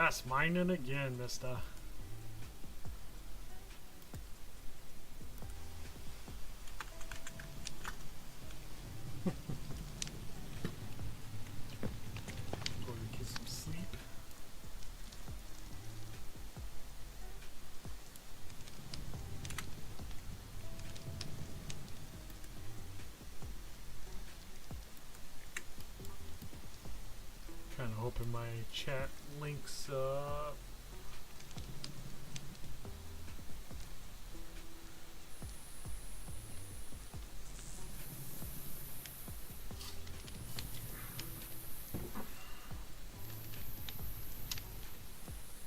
Yes, mining again, mister. Go to get some sleep. Kind of hoping my chat links up.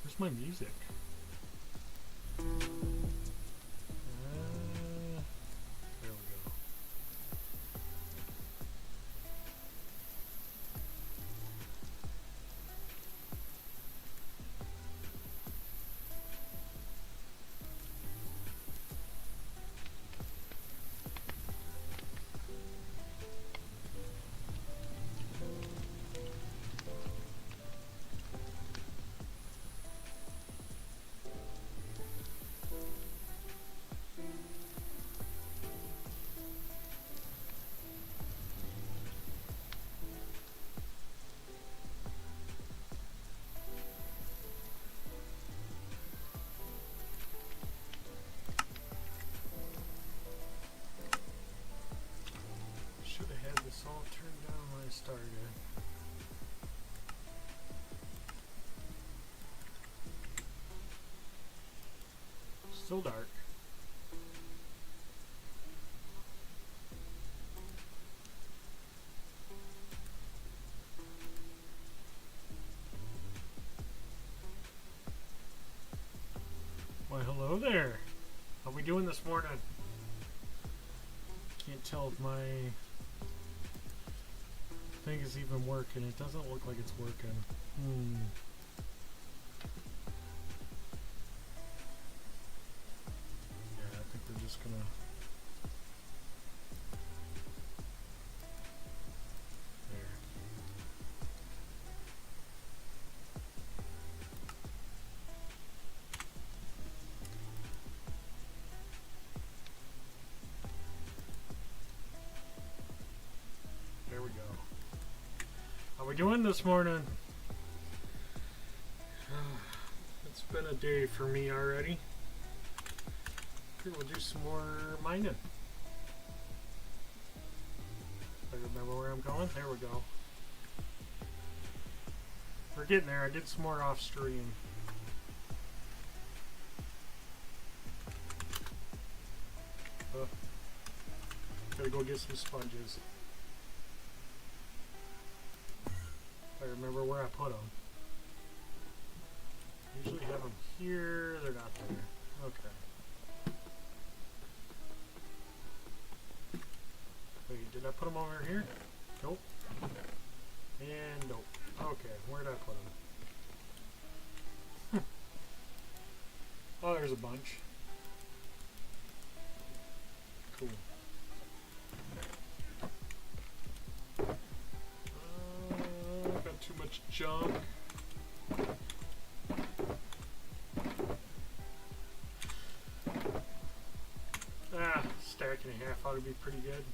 Where's my music? There we go. Should have had this all turned down when I started. Still dark. Why, hello there. How we doing this morning? Can't tell if my thing is even working. It doesn't look like it's working. Yeah, I think we're just gonna... There. There we go. How we doing this morning? It's been a day for me already. Okay, we'll do some more mining. I remember where I'm going. There we go. We're getting there. I did some more off stream. Gotta go get some sponges. I remember where I put them. Usually have them here. They're not there. Okay. Wait, did I put them over here? Nope. And nope. Okay, where did I put them? Oh, there's a bunch. Cool. Got too much junk. Stack and a half ought to be pretty good.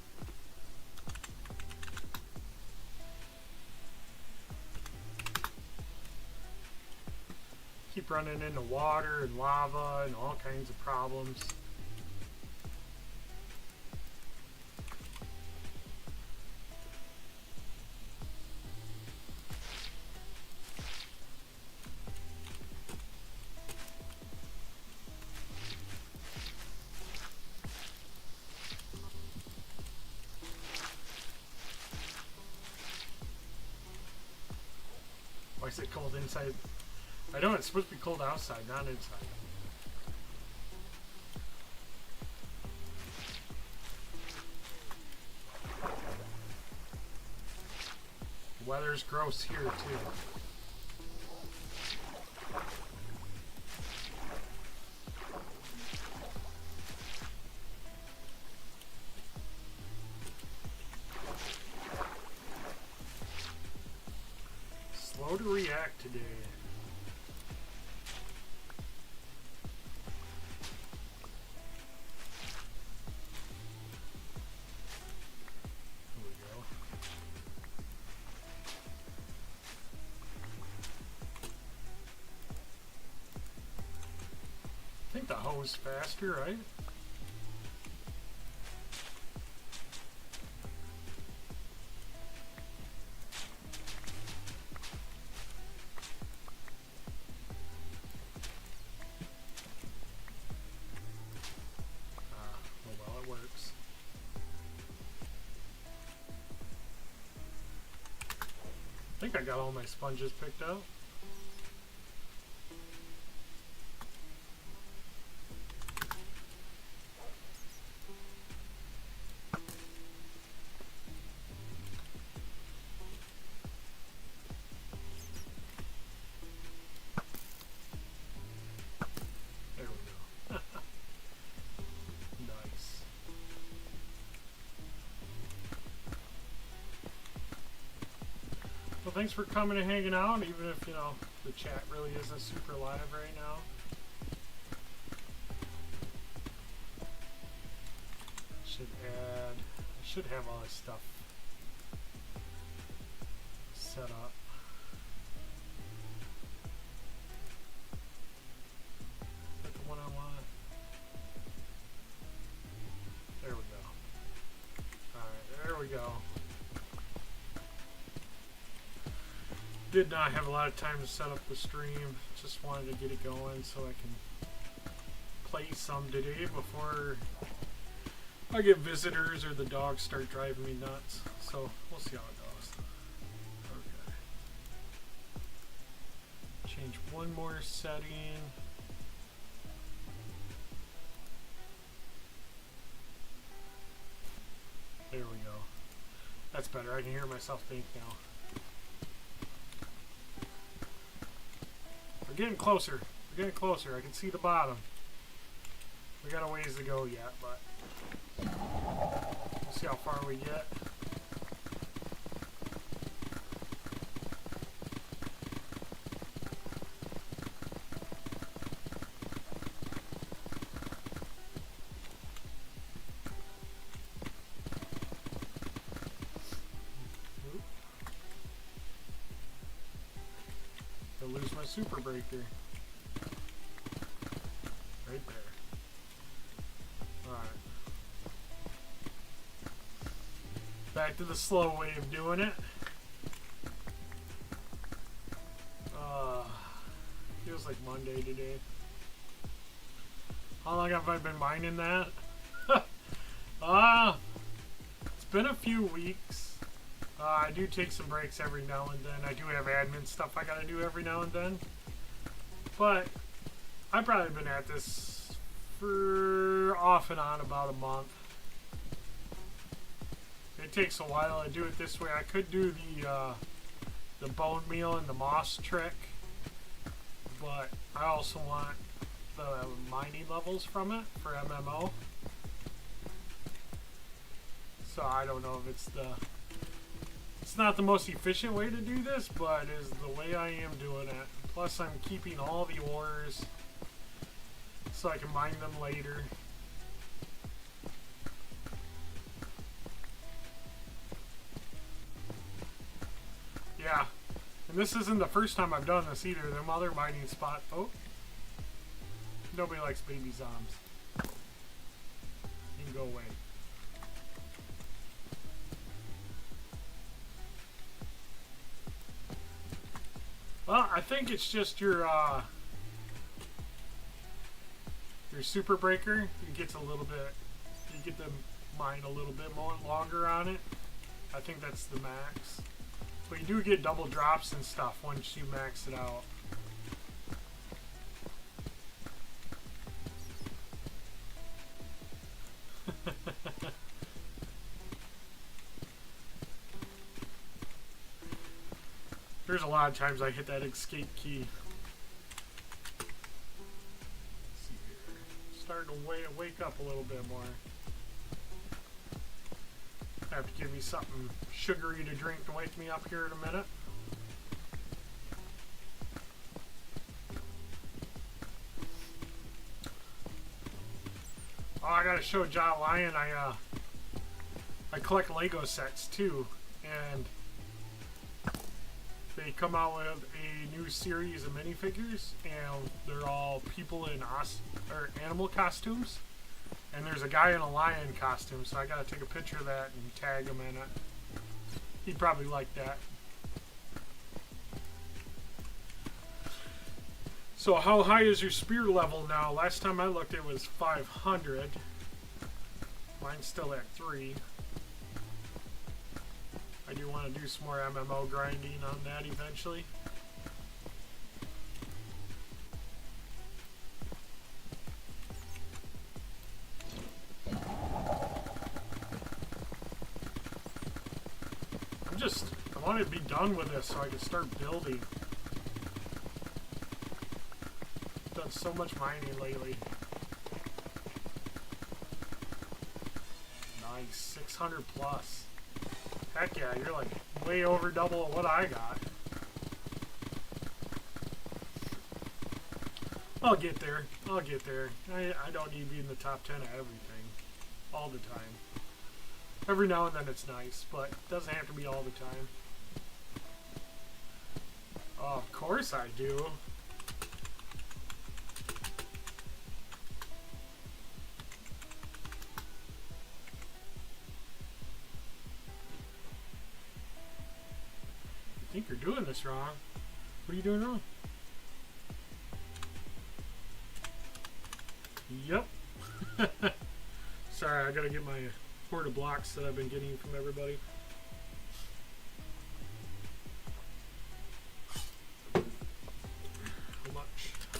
Keep running into water and lava and all kinds of problems. Why is it cold inside? I know it's supposed to be cold outside, not inside. The weather's gross here too. Slow to react today. the hose faster, right? Well, it works. I think I got all my sponges picked out. There we go. Nice. Well, thanks for coming and hanging out, even if, you know, the chat really isn't super live right now. I should have all this stuff set up. Is that the one I want? There we go. Alright, there we go. Did not have a lot of time to set up the stream. Just wanted to get it going so I can play some today before I get visitors or the dogs start driving me nuts. So we'll see how it goes. Okay. Change one more setting. There we go. That's better. I can hear myself think now. We're getting closer. We're getting closer. I can see the bottom. We got a ways to go yet, but we'll see how far we get. I'll lose my super breaker. Right there. Alright. Back to the slow way of doing it. Feels like Monday today. How long have I been mining that? It's been a few weeks. I do take some breaks every now and then. I do have admin stuff I gotta do every now and then. But I've probably been at this for off and on about a month. It takes a while to do it this way. I could do the bone meal and the moss trick, but I also want the mining levels from it for MMO. So I don't know if it's not the most efficient way to do this, but it is the way I am doing it. Plus I'm keeping all the ores so I can mine them later. Yeah, and this isn't the first time I've done this either. Them other mining spot. Oh, nobody likes baby zombs. You can go away. Well, I think it's just your super breaker. It gets a little bit. You get the mine a little bit more longer on it. I think that's the max. But you do get double drops and stuff once you max it out. There's a lot of times I hit that escape key. Let's see here. Starting to wake up a little bit more. I have to give me something sugary to drink to wake me up here in a minute. Oh, I gotta show John Lyon. I collect Lego sets too, and they come out with a new series of minifigures, and they're all people in or animal costumes, and there's a guy in a lion costume. So I gotta take a picture of that and tag him in it. He'd probably like that. So how high is your spear level now? Last time I looked, it was 500. Mine's still at 3. I do want to do some more MMO grinding on that eventually. I want to be done with this so I can start building. I've done so much mining lately. Nice, 600 plus. Heck yeah, you're like way over double of what I got. I'll get there. I'll get there. I don't need to be in the top 10 of everything all the time. Every now and then it's nice, but it doesn't have to be all the time. Oh, of course I do. I think you're doing this wrong. What are you doing wrong? Yep. Sorry, I gotta get my horde of blocks that I've been getting from everybody.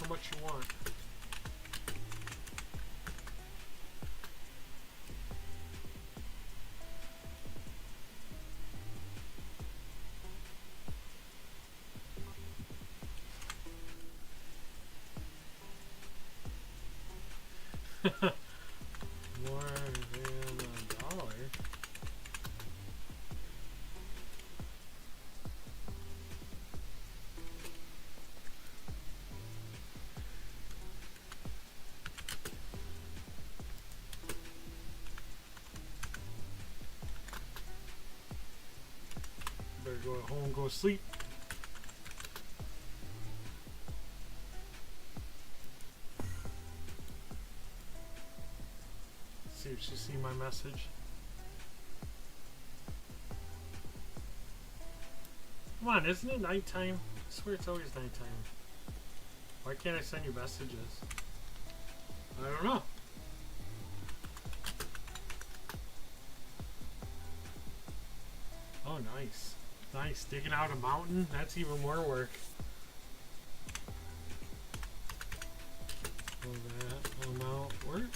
How much you want? More than $1. Better go home and go to sleep. See if she see my message. Come on, isn't it nighttime? I swear it's always nighttime. Why can't I send you messages? I don't know. Oh, nice. Nice. Digging out a mountain? That's even more work. Will that amount work?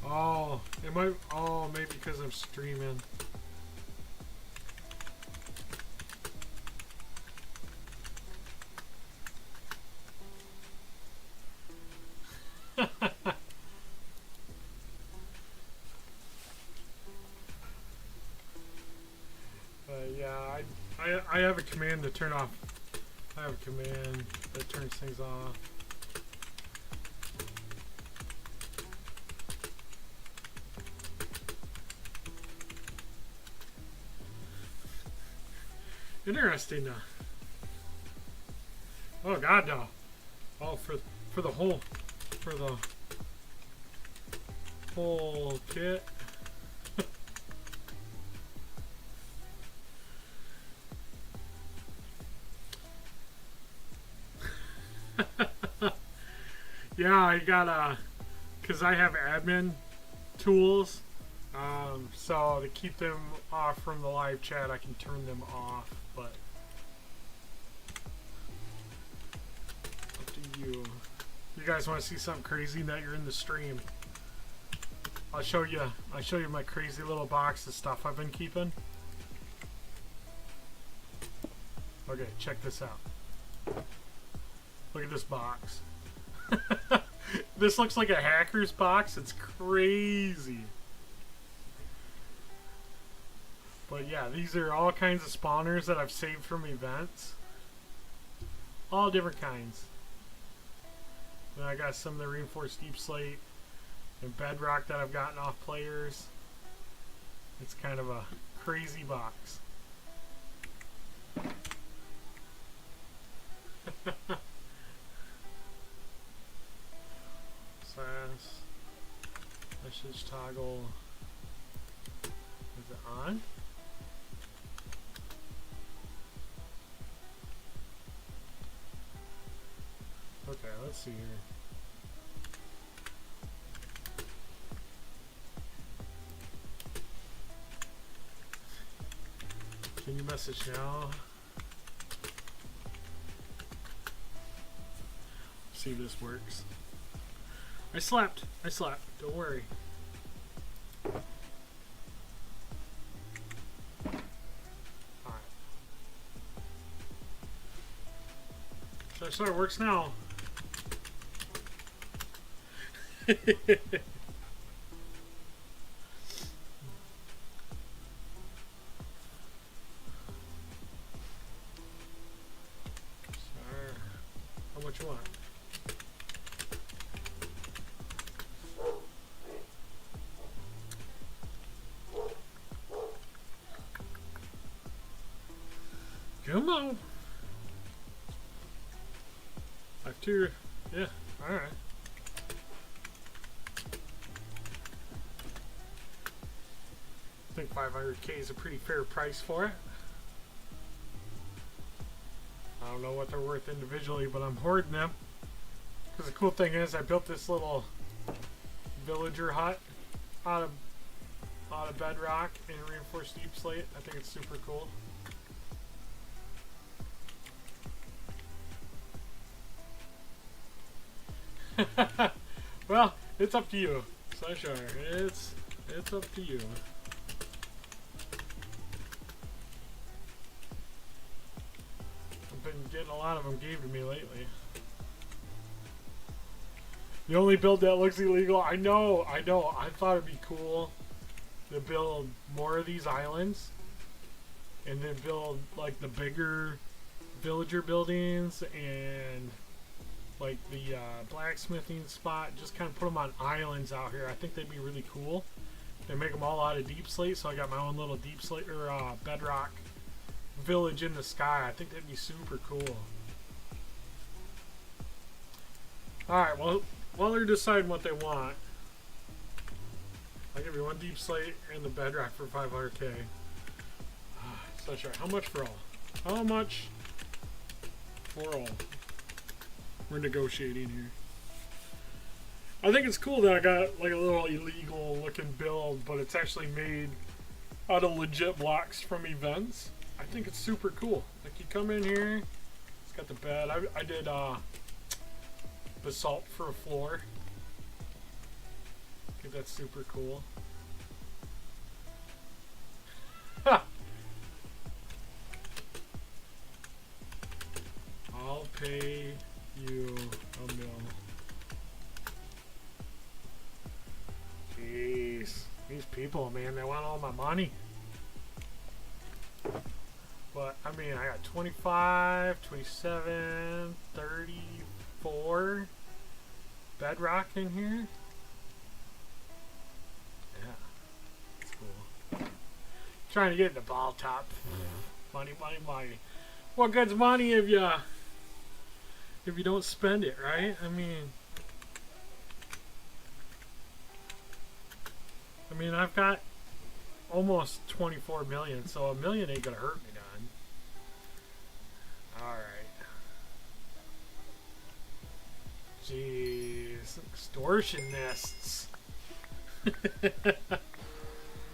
Oh, it might. Oh, maybe because I'm streaming. Yeah, I have a command to turn off. I have a command that turns things off. Interesting. Oh God, no. Oh, for the whole kit. Yeah, I got cause I have admin tools. So to keep them off from the live chat, I can turn them off, but up to you. You guys want to see something crazy that you're in the stream? I'll show you my crazy little box of stuff I've been keeping. Okay, check this out. Look at this box. This looks like a hacker's box. It's crazy. But yeah, these are all kinds of spawners that I've saved from events. All different kinds. Then I got some of the reinforced deep slate and bedrock that I've gotten off players. It's kind of a crazy box. Message toggle. Is it on? Okay, let's see here. Can you message now? See if this works. I slept. Don't worry. Alright. So it works now. How much you want? Come on. 5-2. Yeah, alright. I think 500K is a pretty fair price for it. I don't know what they're worth individually, but I'm hoarding them. Because the cool thing is, I built this little villager hut out of bedrock and reinforced deep slate. I think it's super cool. Well, it's up to you, Sunshine. It's up to you. I've been getting a lot of them gave to me lately. The only build that looks illegal, I know. I thought it'd be cool to build more of these islands and then build like the bigger villager buildings and like the blacksmithing spot, just kind of put them on islands out here. I think they'd be really cool. They make them all out of deep slate, so I got my own little deep slate or bedrock village in the sky. I think that'd be super cool. Alright, well, while they're deciding what they want, I'll give you one deep slate and the bedrock for 500K. So sure. How much for all? How much for all? We're negotiating here. I think it's cool that I got like a little illegal looking build, but it's actually made out of legit blocks from events. I think it's super cool. Like you come in here, it's got the bed. I did basalt for a floor. I think that's super cool. Ha! I'll pay you a mil. Jeez. These people, man, they want all my money. But, I mean, I got 25, 27, 34 bedrock in here. Yeah. That's cool. Trying to get in the ball top. Money, money, money. What good's money if you don't spend it, right? I mean, I've got almost 24 million, so a million ain't gonna hurt me none. Alright. Jeez. Extortionists.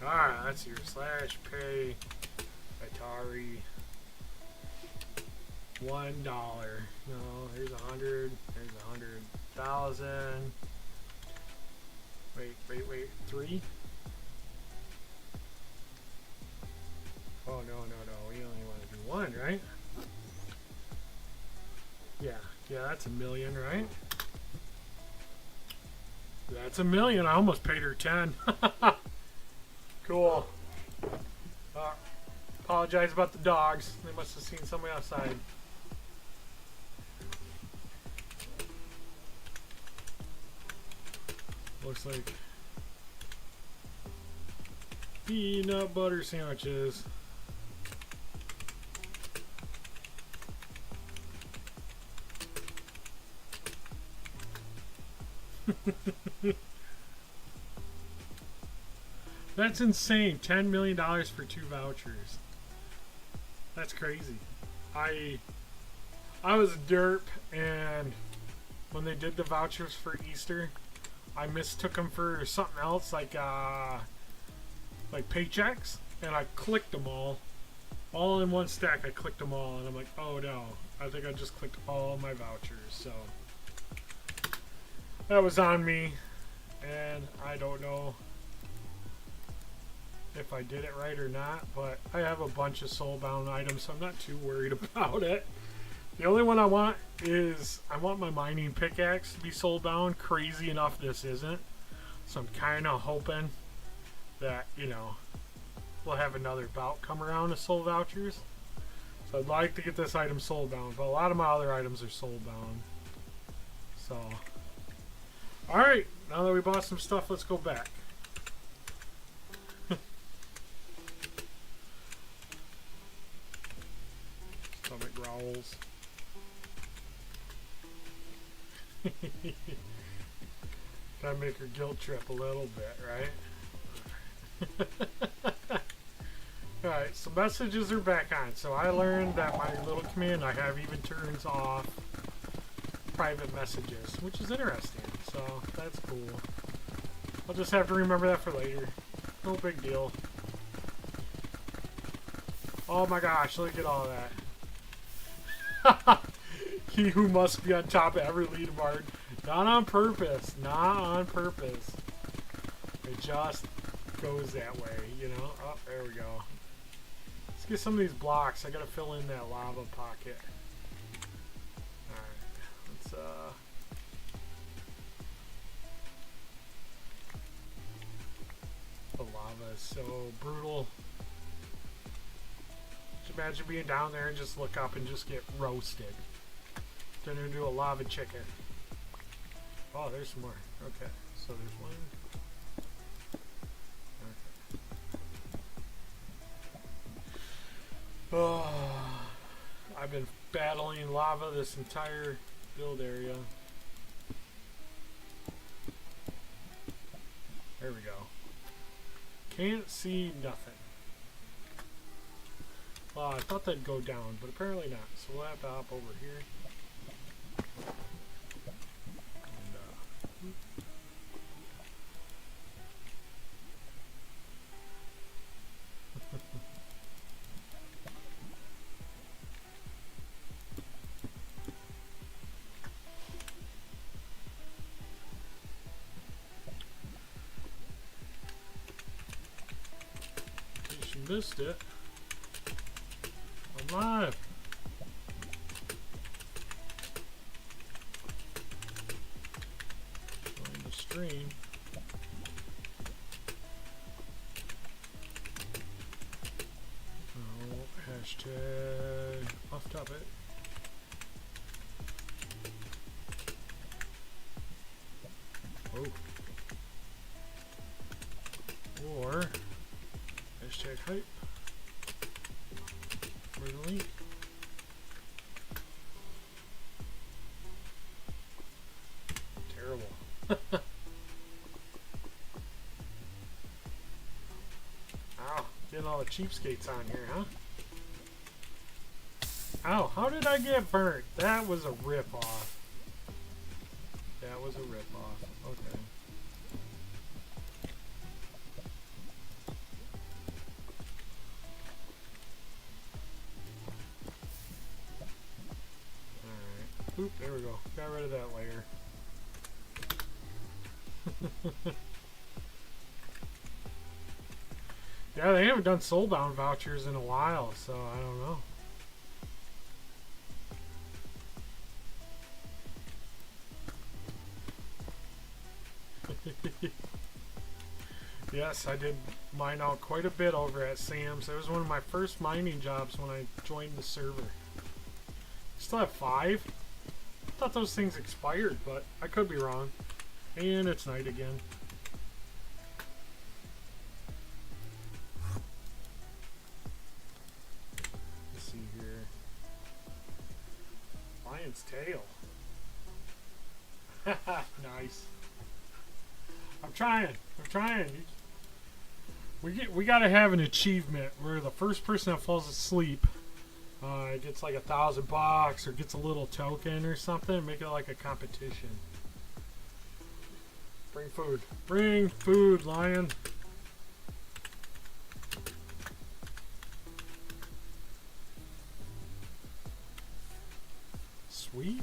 Alright, that's your slash pay Atari. $1. No, here's 100. There's 100,000. Wait. 3? Oh, no. We only want to do 1, right? Yeah, that's $1 million, right? That's $1 million. I almost paid her 10. Cool. Apologize about the dogs. They must have seen somebody outside. Looks like peanut butter sandwiches. That's insane. $10 million for 2 vouchers. That's crazy. I was a derp, and when they did the vouchers for Easter, I mistook them for something else, like paychecks, and I clicked them all in one stack. I clicked them all, and I'm like, oh no, I think I just clicked all my vouchers. So that was on me, and I don't know if I did it right or not, but I have a bunch of soulbound items, so I'm not too worried about it. The only one I want is, I want my mining pickaxe to be soulbound. Crazy enough this isn't, so I'm kind of hoping that, you know, we'll have another bout come around of soul vouchers. So I'd like to get this item soulbound, but a lot of my other items are soulbound. So, alright, now that we bought some stuff, let's go back. Stomach growls. Gotta make her guilt trip a little bit, right? Alright, so messages are back on. So I learned that my little command I have even turns off private messages, which is interesting. So that's cool. I'll just have to remember that for later. No big deal. Oh my gosh, look at all that. He who must be on top of every leaderboard. Not on purpose. Not on purpose. It just goes that way, you know? Oh, there we go. Let's get some of these blocks. I gotta fill in that lava pocket. Alright. Let's, the lava is so brutal. Just imagine being down there and just look up and just get roasted. Turn into a lava chicken. Oh, there's some more. Okay, so there's one. Okay. Oh, I've been battling lava this entire build area. There we go. Can't see nothing. Well, I thought that'd go down, but apparently not. So we'll have to hop over here. Missed it. I'm live. On the stream. Oh, hashtag off topic. Oh. Or hashtag hype for the link. Terrible. Ow, getting all the cheapskates on here, huh? Ow, how did I get burnt? That was a rip-off. That was a rip-off. Okay. Oop, there we go. Got rid of that layer. Yeah, they haven't done soulbound vouchers in a while, so I don't know. Yes, I did mine out quite a bit over at Sam's. It was one of my first mining jobs when I joined the server. Still have 5. I thought those things expired, but I could be wrong. And it's night again. Let's see here. Lion's tail. Nice. I'm trying. I'm trying. We gotta have an achievement where the first person that falls asleep gets like $1,000 or gets a little token or something. Make it like a competition. Bring food. Bring food, lion. Sweet.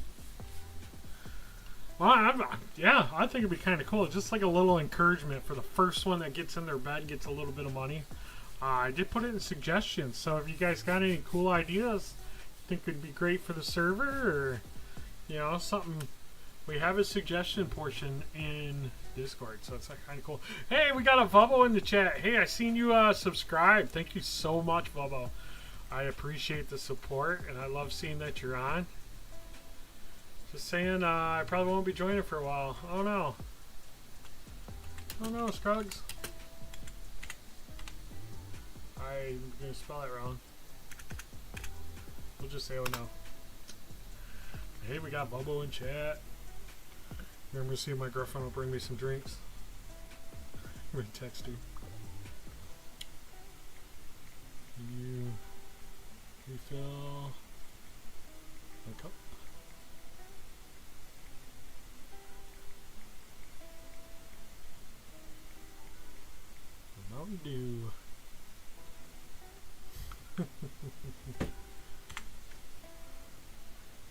Well, yeah, I think it'd be kind of cool. Just like a little encouragement for the first one that gets in their bed gets a little bit of money. I did put it in suggestions, so if you guys got any cool ideas, think would be great for the server, or you know something, we have a suggestion portion in Discord, so it's kind of cool. Hey, we got a Vubbo in the chat. Hey, I seen you subscribe. Thank you so much, Vubbo. I appreciate the support, and I love seeing that you're on. Just saying, I probably won't be joining for a while. Oh no. Oh no, Scruggs. I'm gonna spell it wrong. We'll just say oh no. Hey, we got Bubbo in chat. Remember to see if my girlfriend will bring me some drinks. I'm gonna text you. You refill my cup. Mountain Dew.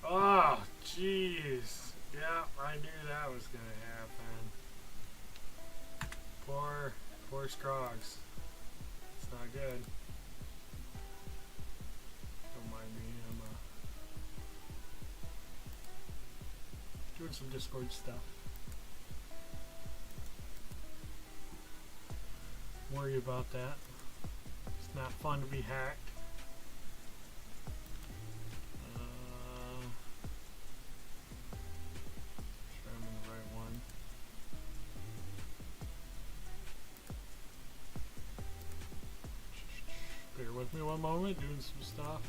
Oh, jeez. Yeah, I knew that was gonna happen. Poor Scroggs. It's not good. Don't mind me. I'm doing some Discord stuff. Worry about that. It's not fun to be hacked. Sure I'm in the right one. Bear with me one moment, doing some stuff.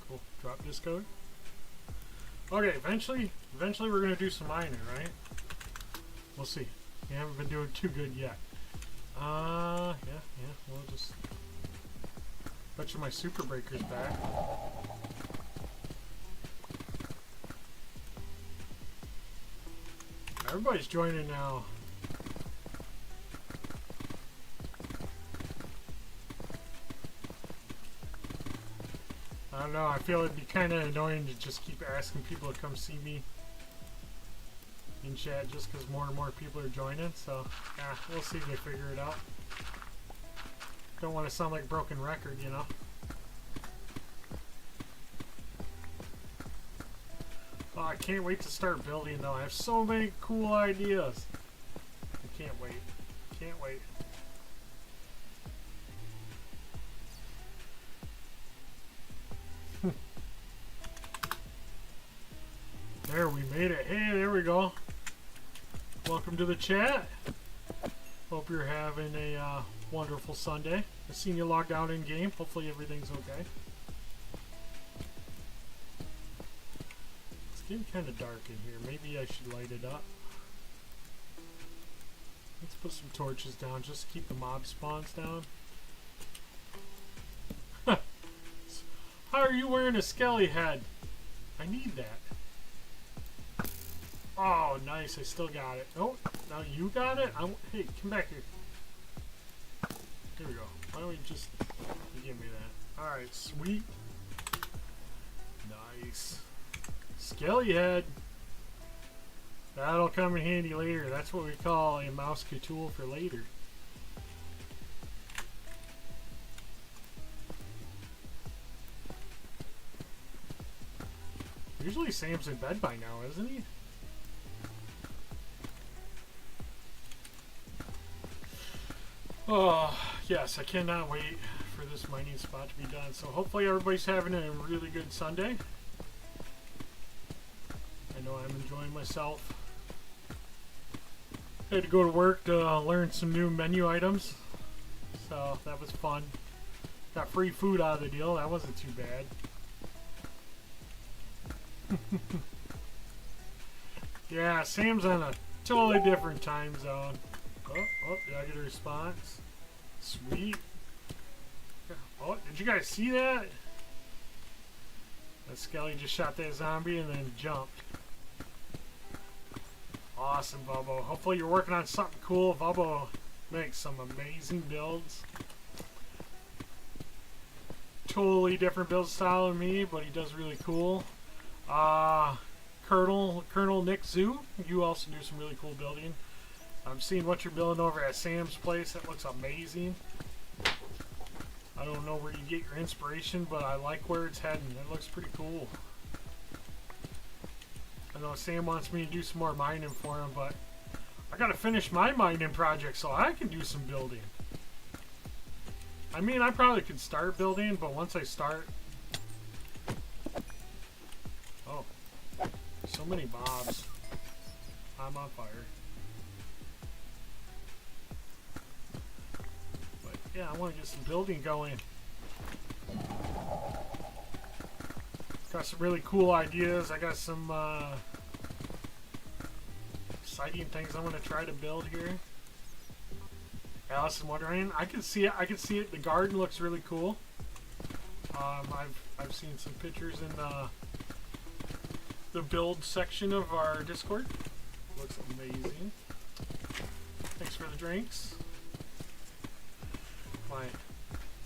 Cool. Drop this code. Okay, eventually we're gonna do some mining, right? We'll see. We haven't been doing too good yet. Yeah. We'll just bet you my super breaker's back. Everybody's joining now. I don't know, I feel it'd be kind of annoying to just keep asking people to come see me in chat just because more and more people are joining, so yeah, we'll see if they figure it out. Don't want to sound like a broken record, you know? Oh, I can't wait to start building though. I have so many cool ideas. I can't wait. Can't wait. There, we made it. Hey, there we go. Welcome to the chat. Hope you're having a wonderful Sunday. I've seen you logged out in game. Hopefully everything's okay. It's getting kind of dark in here. Maybe I should light it up. Let's put some torches down just to keep the mob spawns down. How are you wearing a skelly head? I need that. Oh, nice. I still got it. Oh, now you got it? Hey, come back here. Here we go. Why don't we just give me that? Alright, sweet. Nice. Skelly head. That'll come in handy later. That's what we call a mouse tool for later. Usually Sam's in bed by now, isn't he? Oh, yes, I cannot wait for this mining spot to be done. So hopefully everybody's having a really good Sunday. I know I'm enjoying myself. I had to go to work to learn some new menu items. So so that was fun. Got free food out of the deal. That wasn't too bad. Yeah, Sam's on a totally different time zone. Oh, did I get a response? Sweet. Oh, did you guys see that? That Skelly just shot that zombie and then jumped. Awesome, Bubbo. Hopefully you're working on something cool. Bubbo makes some amazing builds. Totally different build style than me, but he does really cool. Colonel Nick Zoo, you also do some really cool building. I'm seeing what you're building over at Sam's place. That looks amazing. I don't know where you get your inspiration, but I like where it's heading. It looks pretty cool. I know Sam wants me to do some more mining for him, but I gotta finish my mining project so I can do some building. I mean, I probably could start building, but once I start... Oh. So many mobs. I'm on fire. But yeah, I want to get some building going. Got some really cool ideas. I got some exciting things I want to try to build here. Alice is wondering. I can see it. I can see it. The garden looks really cool. I've seen some pictures in the build section of our Discord. Looks amazing. Thanks for the drinks.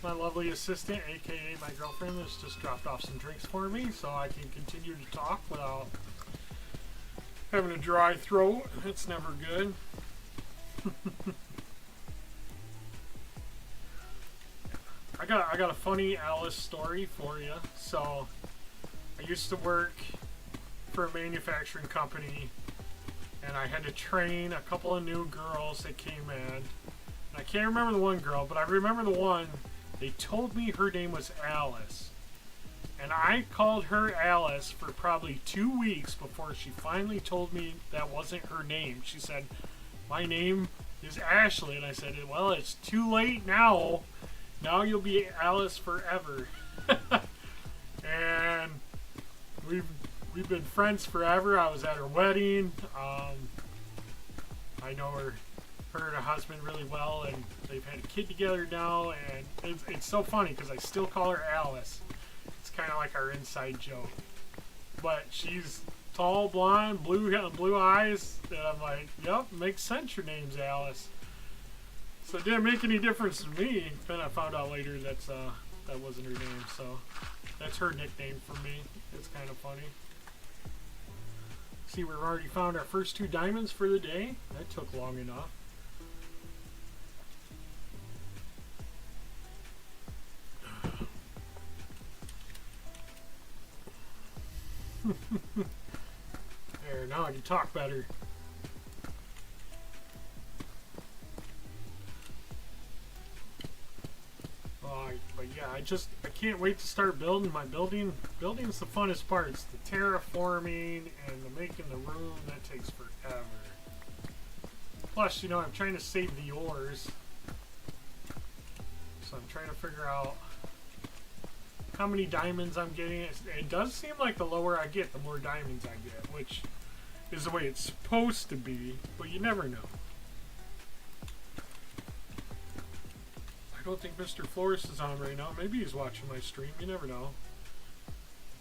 My lovely assistant, aka my girlfriend, has just dropped off some drinks for me so I can continue to talk without having a dry throat. It's never good. I got a funny Alice story for you. So I used to work for a manufacturing company, and I had to train a couple of new girls that came in. And I can't remember the one girl, but I remember the one. They told me her name was Alice, and I called her Alice for probably 2 weeks before she finally told me that wasn't her name. She said, "My name is Ashley," and I said, "Well, it's too late now. Now you'll be Alice forever." And we've been friends forever. I was at her wedding. I know her and her husband really well, and they've had a kid together now, and it's so funny because I still call her Alice. It's kind of like our inside joke. But she's tall, blonde, blue eyes, and I'm like, yep, makes sense your name's Alice. So it didn't make any difference to me. Then I found out later that wasn't her name, so that's her nickname for me. It's kind of funny. See, we've already found our first 2 diamonds for the day. That took long enough. There, now I can talk better. But yeah, I can't wait to start building. Building's the funnest part. It's the terraforming and the making the room. That takes forever. Plus, you know, I'm trying to save the ores. So I'm trying to figure out how many diamonds I'm getting. It does seem like the lower I get, the more diamonds I get, which is the way it's supposed to be, but you never know. I don't think Mr. Flores is on right now. Maybe he's watching my stream. You never know.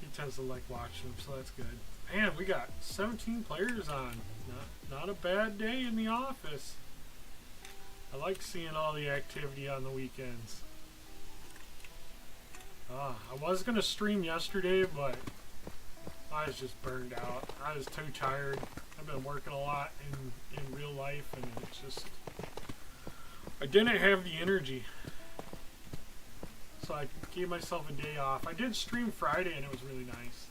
He tends to like watching them, so that's good. Man, we got 17 players on. Not a bad day in the office. I like seeing all the activity on the weekends. I was going to stream yesterday, but I was just burned out. I was too tired. I've been working a lot in real life, and it's just... I didn't have the energy. So I gave myself a day off. I did stream Friday, and it was really nice.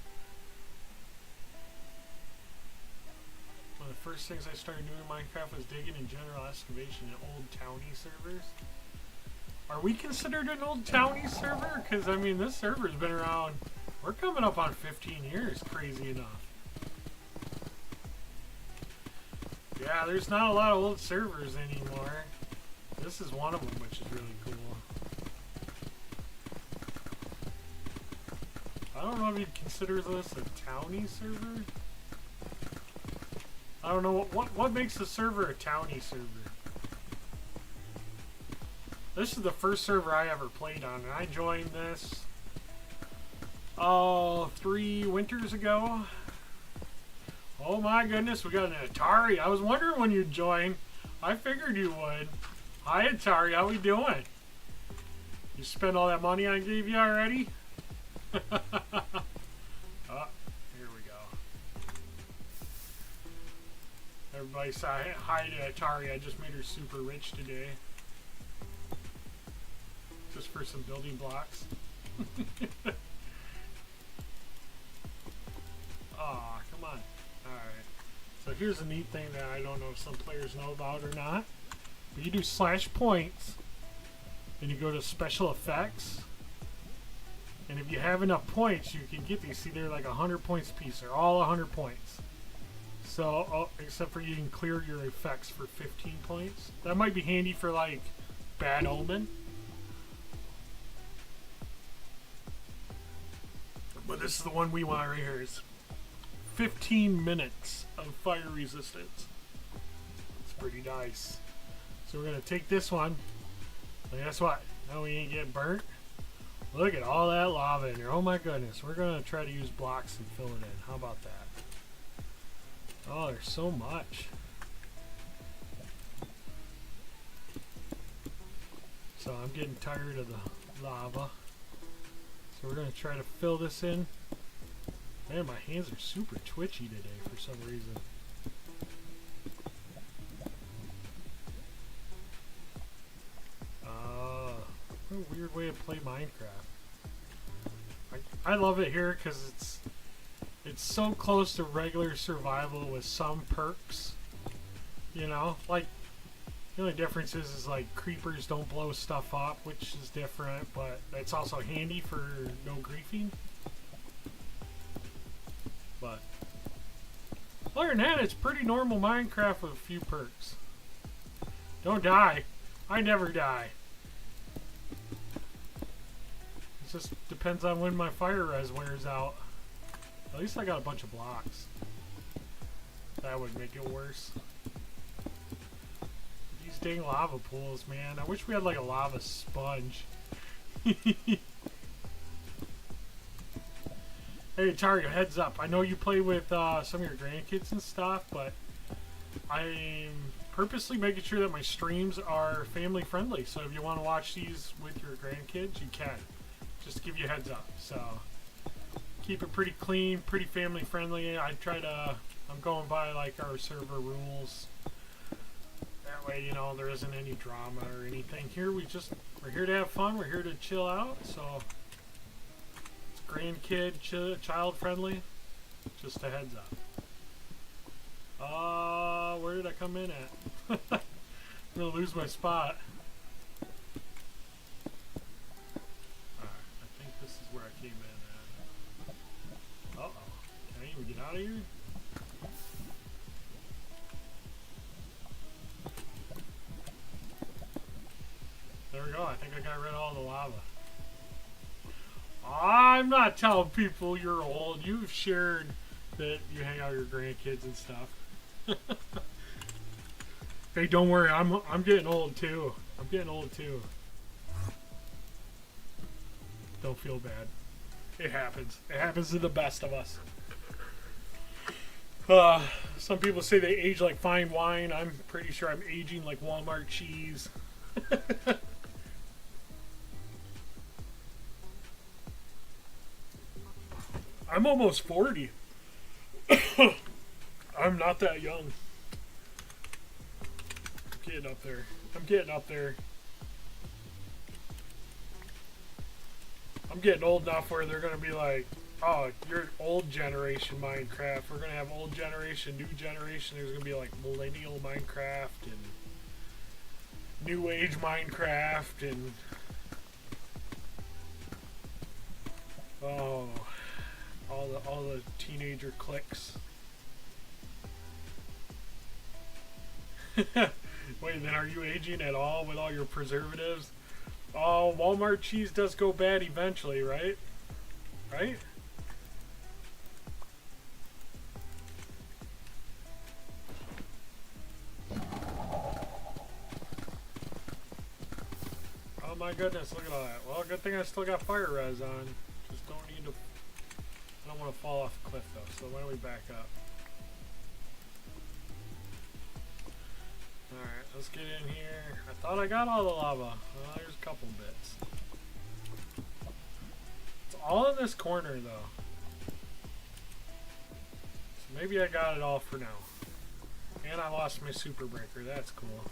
One of the first things I started doing in Minecraft was digging in general excavation in old townie servers. Are we considered an old townie server? Because, I mean, this server's been around... We're coming up on 15 years, crazy enough. Yeah, there's not a lot of old servers anymore. This is one of them, which is really cool. I don't know if you'd consider this a townie server. I don't know what makes the server a townie server. This is the first server I ever played on, and I joined this 3 winters ago. Oh my goodness, we got an Atari. I was wondering when you'd join. I figured you would. Hi Atari, how we doing? You spent all that money I gave you already? Oh, here we go. Everybody say hi to Atari. I just made her super rich today. Just for some building blocks. Aw, come on. Alright. So here's a neat thing that I don't know if some players know about or not. But you do /points, and you go to special effects. And if you have enough points, you can get these. See, they're like 100 points a piece. They're all 100 points. So, except for you can clear your effects for 15 points. That might be handy for like Bad Omen. But this is the one we want right here. It's 15 minutes of fire resistance. It's pretty nice. So we're going to take this one. And guess what? Now we ain't getting burnt. Look at all that lava in here. Oh my goodness. We're going to try to use blocks and fill it in. How about that? Oh, there's so much. So I'm getting tired of the lava. So we're going to try to fill this in. Man, my hands are super twitchy today for some reason. What a weird way to play Minecraft. I love it here because it's so close to regular survival with some perks. You know, like the only difference is like creepers don't blow stuff up, which is different, but it's also handy for no griefing. But other than that, it's pretty normal Minecraft with a few perks. Don't die. I never die. It just depends on when my fire res wears out. At least I got a bunch of blocks. That would make it worse. These dang lava pools, man. I wish we had like a lava sponge. Hey, Tario, heads up. I know you play with some of your grandkids and stuff, but I'm purposely making sure that my streams are family friendly. So if you want to watch these with your grandkids, you can. Just to give you a heads up. So keep it pretty clean, pretty family friendly. I'm going by like our server rules. That way, you know, there isn't any drama or anything here. We're here to have fun. We're here to chill out. So grandkid, child friendly. Just a heads up. Where did I come in at? I'm gonna lose my spot. Alright, I think this is where I came in at. Uh-oh. Can I even get out of here? There we go. I think I got rid of all the lava. I'm not telling people you're old. You've shared that you hang out with your grandkids and stuff. Hey, don't worry. I'm getting old too. I'm getting old too. Don't feel bad. It happens. It happens to the best of us. Some people say they age like fine wine. I'm pretty sure I'm aging like Walmart cheese. I'm almost 40. I'm not that young. I'm getting up there. I'm getting up there. I'm getting old enough where they're going to be like, oh, you're old generation Minecraft. We're going to have old generation, new generation. There's going to be like millennial Minecraft and new age Minecraft and... oh... all the teenager cliques. Wait, then are you aging at all with all your preservatives? Oh, Walmart cheese does go bad eventually, right? Right? Oh my goodness, look at all that. Well, good thing I still got fire res on. Just don't need to... I don't want to fall off a cliff though, so why don't we back up? Alright, let's get in here. I thought I got all the lava. Well, there's a couple bits. It's all in this corner though. So maybe I got it all for now. And I lost my super breaker. That's cool.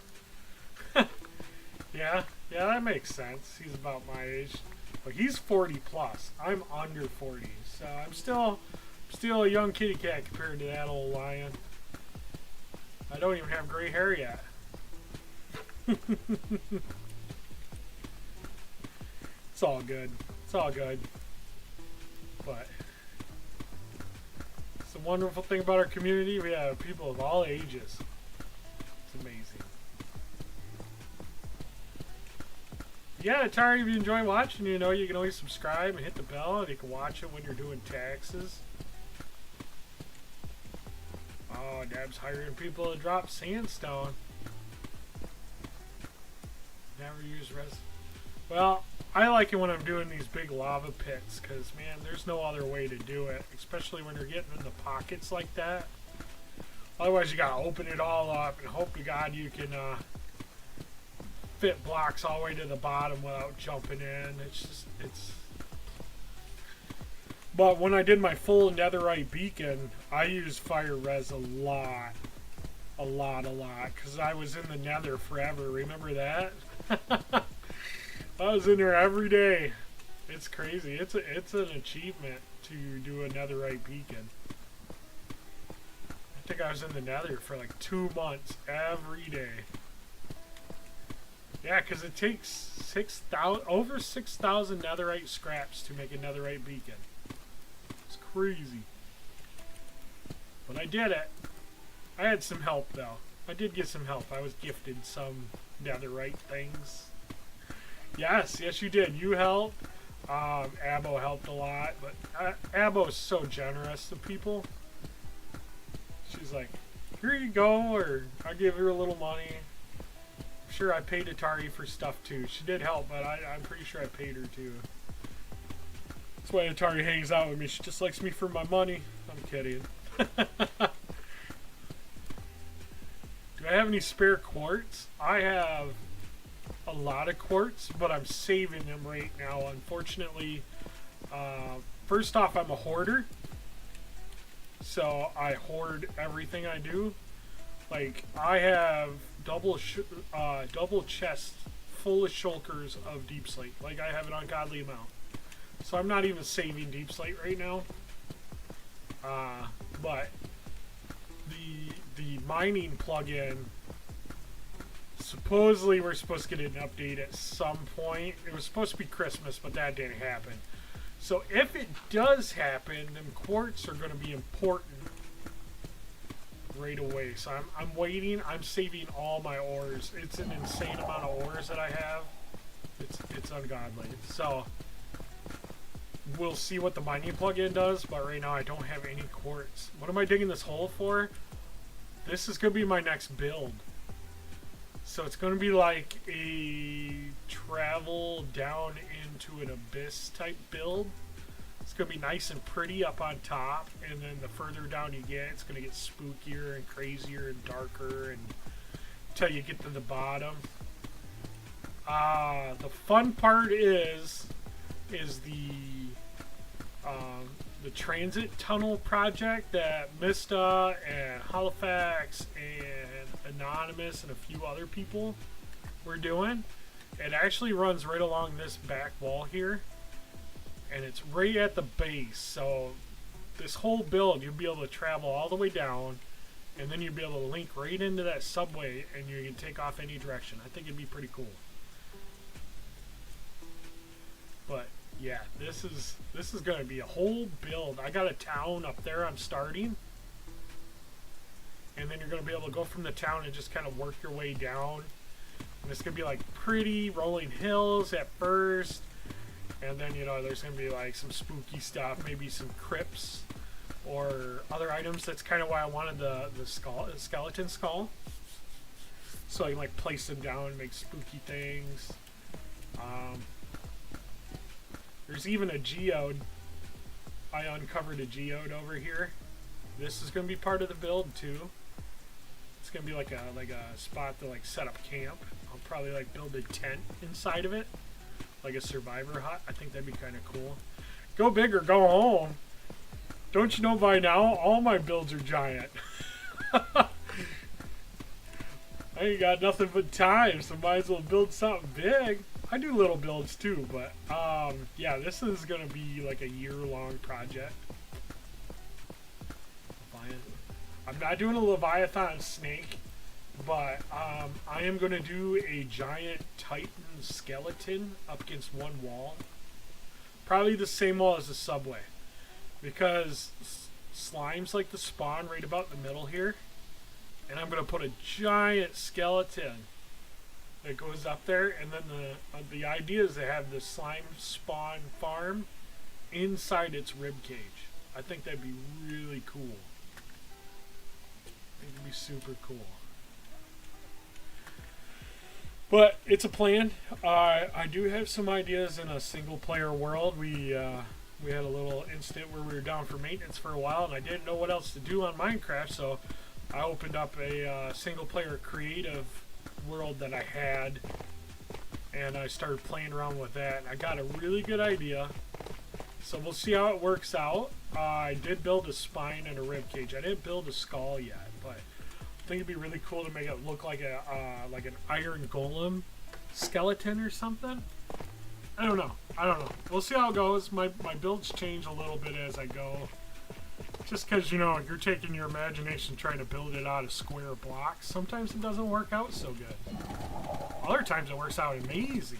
Yeah, that makes sense. He's about my age. But he's 40 plus. I'm under 40. So I'm still a young kitty cat compared to that old lion. I don't even have gray hair yet. It's all good. It's all good. But it's the wonderful thing about our community. We have people of all ages. It's amazing. Yeah, Atari, if you enjoy watching, you know you can always subscribe and hit the bell, and you can watch it when you're doing taxes. Oh, Dab's hiring people to drop sandstone. Never use res. Well, I like it when I'm doing these big lava pits, because, man, there's no other way to do it, especially when you're getting in the pockets like that. Otherwise, you gotta open it all up and hope to God you can fit blocks all the way to the bottom without jumping in. It's. But when I did my full netherite beacon, I used fire res a lot, because I was in the nether forever. Remember that? I was in there every day. It's crazy. It's an achievement to do a netherite beacon. I think I was in the nether for like 2 months every day. Yeah, because it takes over 6,000 netherite scraps to make a netherite beacon. It's crazy. But I did it. I had some help though. I did get some help. I was gifted some netherite things. Yes, you did. You helped. Abo helped a lot, but Abo is so generous to people. She's like, here you go, or I'll give her a little money. I'm sure I paid Atari for stuff too. She did help, but I'm pretty sure I paid her too. That's why Atari hangs out with me. She just likes me for my money. I'm kidding. Do I have any spare quartz? I have a lot of quartz, but I'm saving them right now. Unfortunately, first off, I'm a hoarder. So I hoard everything I do. Like, I have double chest full of shulkers of deep slate. Like, I have an ungodly amount. So I'm not even saving deep slate right now. But the mining plugin, supposedly we're supposed to get an update at some point. It was supposed to be Christmas, but that didn't happen. So if it does happen, then quartz are going to be important right away. So I'm waiting. I'm saving all my ores. It's an insane amount of ores that I have. It's ungodly. So we'll see what the mining plugin does, but right now I don't have any quartz. What am I digging this hole for? This is going to be my next build. So it's going to be like a travel down into an abyss type build. It's going to be nice and pretty up on top, and then the further down you get, it's going to get spookier and crazier and darker and until you get to the bottom. The fun part is the transit tunnel project that Mista and Halifax and Anonymous and a few other people were doing. It actually runs right along this back wall here, and it's right at the base. So this whole build, you'll be able to travel all the way down, and then you'll be able to link right into that subway, and you can take off any direction. I think it'd be pretty cool. But yeah, this is going to be a whole build. I got a town up there I'm starting. and then you're going to be able to go from the town and just kind of work your way down. And it's going to be like pretty rolling hills at first, and then, you know, there's going to be like some spooky stuff, maybe some crypts or other items. That's kind of why I wanted the skeleton skull, so I can like place them down and make spooky things. There's even a geode. I uncovered a geode over here. This is going to be part of the build too. It's going to be like a spot to like set up camp. I'll probably like build a tent inside of it, like a survivor hut. I think that'd be kind of cool. Go big or go home. Don't you know by now, all my builds are giant. I ain't got nothing but time, so might as well build something big. I do little builds too, but yeah, this is gonna be like a year-long project. I'm not doing a Leviathan snake, but I am gonna do a giant Titan skeleton up against one wall. Probably the same wall as the subway, because slimes like to spawn right about the middle here, and I'm gonna put a giant skeleton that goes up there, and then the idea is to have the slime spawn farm inside its rib cage. I think that'd be really cool. I think it'd be super cool. But it's a plan. I do have some ideas in a single player world. We had a little incident where we were down for maintenance for a while, and I didn't know what else to do on Minecraft, so I opened up a single player creative world that I had, and I started playing around with that, and I got a really good idea. So we'll see how it works out. I did build a spine and a rib cage. I didn't build a skull yet, but I think it'd be really cool to make it look like a like an iron golem skeleton or something. I don't know. We'll see how it goes. My builds change a little bit as I go. Just because, you know, you're taking your imagination trying to build it out of square blocks. Sometimes it doesn't work out so good. Other times it works out amazing.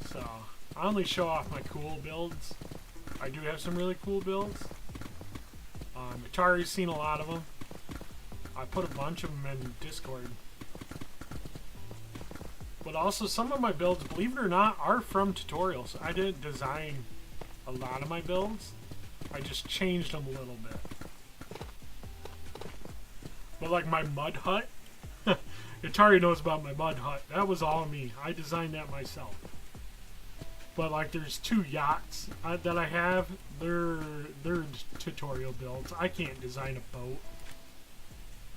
So, I only show off my cool builds. I do have some really cool builds. Atari's seen a lot of them. I put a bunch of them in Discord. But also some of my builds, believe it or not, are from tutorials. I didn't design a lot of my builds. I just changed them a little bit. But like my mud hut, Atari knows about my mud hut. That was all me. I designed that myself. But like there's 2 yachts that I have. They're tutorial builds. I can't design a boat.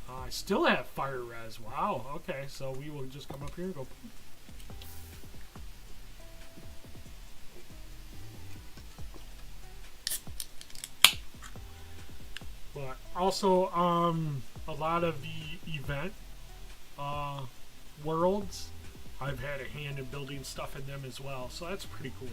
I still have fire res. Wow. Okay, so we will just come up here and go. But also, a lot of the event worlds, I've had a hand in building stuff in them as well, so that's pretty cool.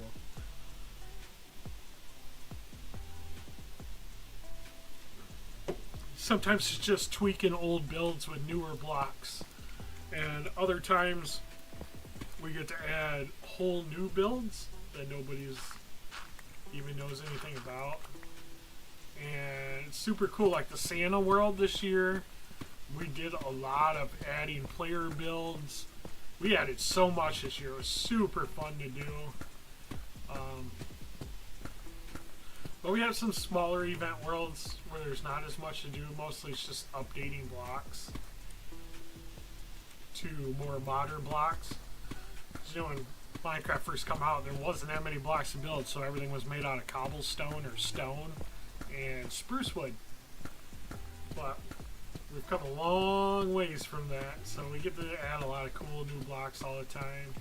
Sometimes it's just tweaking old builds with newer blocks, and other times we get to add whole new builds that nobody's even knows anything about. And it's super cool. Like the Santa world this year, we did a lot of adding player builds. We added so much this year. It was super fun to do. But we have some smaller event worlds where there's not as much to do. Mostly it's just updating blocks to more modern blocks. You know, when Minecraft first came out, there wasn't that many blocks to build, so everything was made out of cobblestone or stone and spruce wood. But we've come a long ways from that, so we get to add a lot of cool new blocks all the time.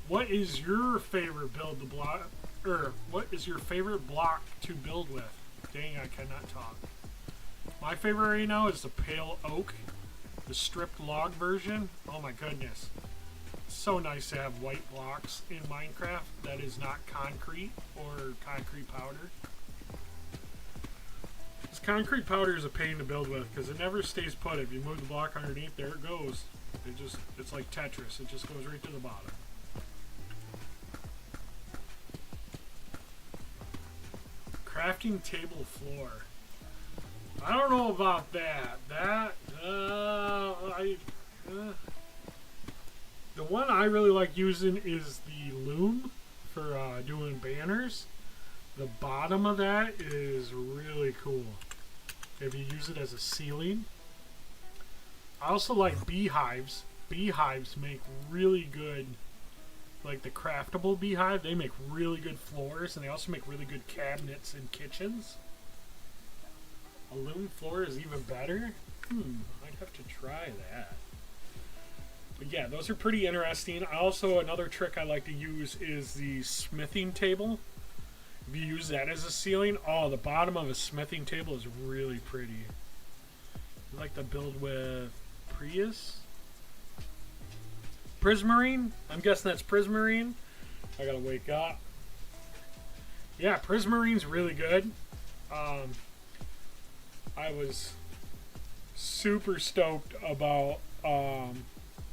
What is your favorite build to block, or what is your favorite block to build with? Dang, I cannot talk. My favorite right now is the pale oak, the stripped log version. Oh my goodness. It's so nice to have white blocks in Minecraft that is not concrete or concrete powder. This concrete powder is a pain to build with because it never stays put. If you move the block underneath, there it goes. It's like Tetris. It just goes right to the bottom. Crafting table floor. I don't know about that. The one I really like using is the loom for doing banners. The bottom of that is really cool if you use it as a ceiling. I also like beehives. Beehives make really good, like the craftable beehive, they make really good floors, and they also make really good cabinets in kitchens. A loom floor is even better. I'd have to try that. But yeah, those are pretty interesting. Another trick I like to use is the smithing table. If you use that as a ceiling, the bottom of a smithing table is really pretty. I like to build with Prismarine? I'm guessing that's Prismarine. I gotta wake up. Yeah, Prismarine's really good. I was super stoked about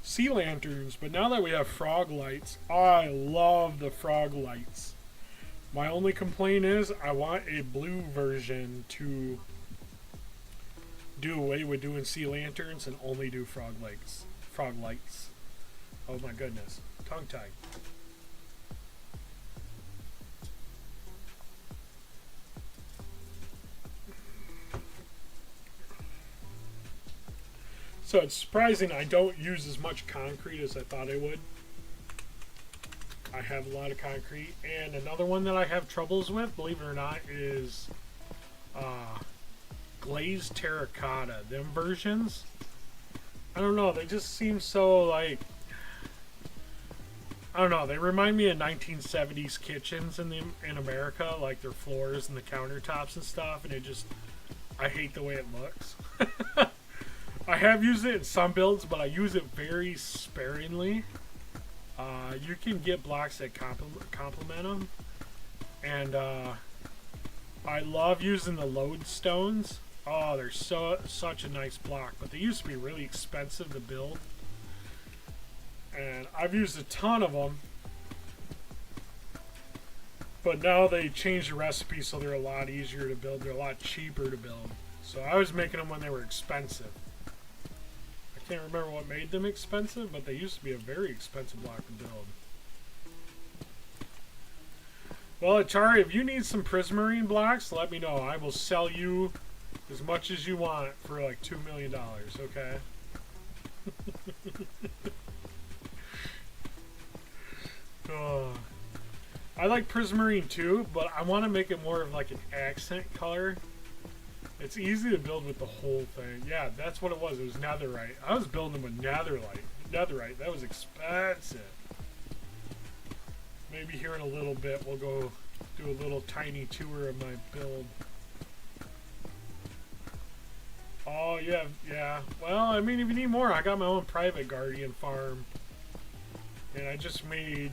sea lanterns, but now that we have frog lights, I love the frog lights. My only complaint is I want a blue version to do away with doing sea lanterns and only do frog lights. Oh my goodness. Tongue tied. So it's surprising I don't use as much concrete as I thought I would. I have a lot of concrete. And another one that I have troubles with, believe it or not, is glazed terracotta. Them versions, I don't know, they just seem so like, I don't know, they remind me of 1970s kitchens in America, like their floors and the countertops and stuff, and I hate the way it looks. I have used it in some builds, but I use it very sparingly. You can get blocks that complement them, and I love using the lodestones. Oh, they're such a nice block, but they used to be really expensive to build, and I've used a ton of them, but now they changed the recipe so they're a lot easier to build. They're a lot cheaper to build. So I was making them when they were expensive. I can't remember what made them expensive, but they used to be a very expensive block to build. Well, Atari, if you need some Prismarine blocks, let me know. I will sell you as much as you want for like $2 million, okay? I like Prismarine too, but I want to make it more of like an accent color. It's easy to build with the whole thing. Yeah, that's what it was. It was netherite. I was building with netherite. That was expensive. Maybe here in a little bit we'll go do a little tiny tour of my build. Oh, yeah. Well, I mean, if you need more, I got my own private guardian farm. And I just made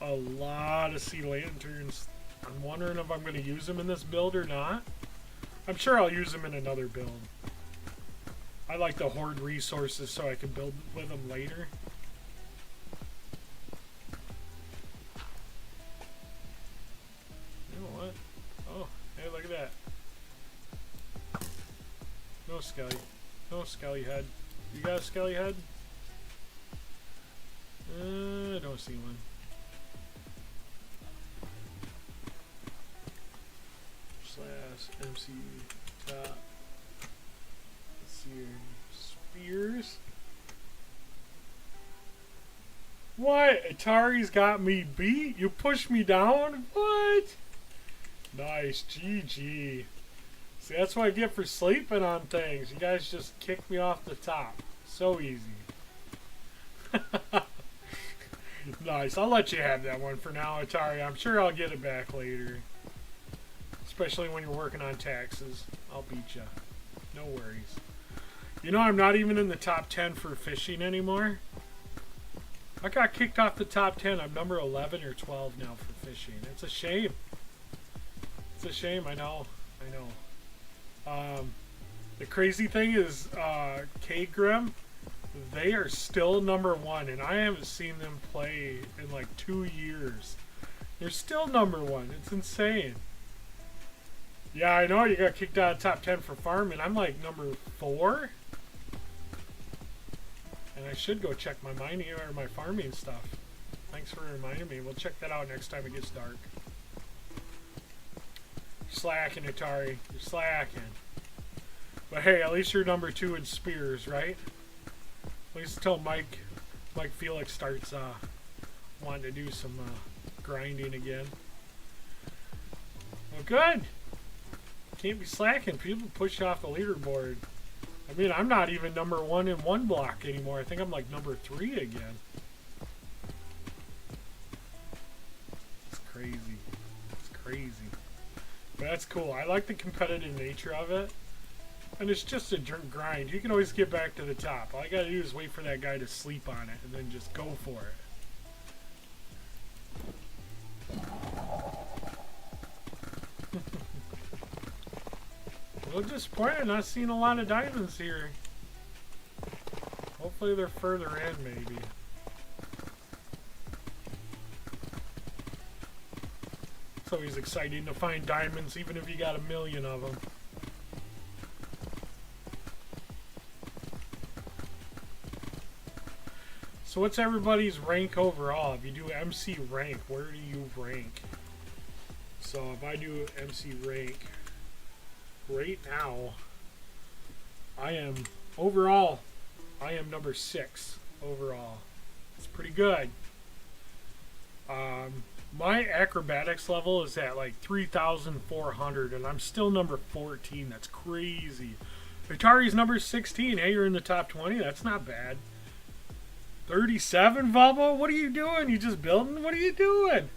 a lot of sea lanterns. I'm wondering if I'm going to use them in this build or not. I'm sure I'll use them in another build. I like to hoard resources so I can build with them later. You know what? Oh, hey, look at that. No skelly. No skelly head. You got a skelly head? I don't see one. / MC top. Let's see here. Spears. What? Atari's got me beat? You pushed me down? What? Nice. GG. See, that's what I get for sleeping on things. You guys just kick me off the top. So easy. Nice. I'll let you have that one for now, Atari. I'm sure I'll get it back later. Especially when you're working on taxes. I'll beat you. No worries. You know, I'm not even in the top 10 for fishing anymore. I got kicked off the top 10. I'm number 11 or 12 now for fishing. It's a shame. It's a shame, I know. The crazy thing is, K-Grim, they are still number 1, and I haven't seen them play in like 2 years. They're still number 1. It's insane. Yeah, I know you got kicked out of top 10 for farming. I'm like number 4. And I should go check my mining or my farming stuff. Thanks for reminding me. We'll check that out next time it gets dark. You're slacking, Atari. You're slacking. But hey, at least you're number 2 in spears, right? At least until Mike Felix starts wanting to do some grinding again. Well, good. Can't be slacking. People push off the leaderboard. I mean, I'm not even number 1 in one block anymore. I think I'm like number 3 again. It's crazy. It's crazy. But that's cool. I like the competitive nature of it. And it's just a grind. You can always get back to the top. All you gotta do is wait for that guy to sleep on it and then just go for it. A little disappointed not seeing a lot of diamonds here. Hopefully they're further in, maybe. It's always exciting to find diamonds, even if you got a million of them. So what's everybody's rank overall? If you do MC rank, where do you rank? So if I do MC rank, right now, I am number 6 overall. It's pretty good. My acrobatics level is at like 3,400 and I'm still number 14. That's crazy. Atari's number 16. Hey, you're in the top 20. That's not bad. 37, Volvo? What are you doing? You just building? What are you doing?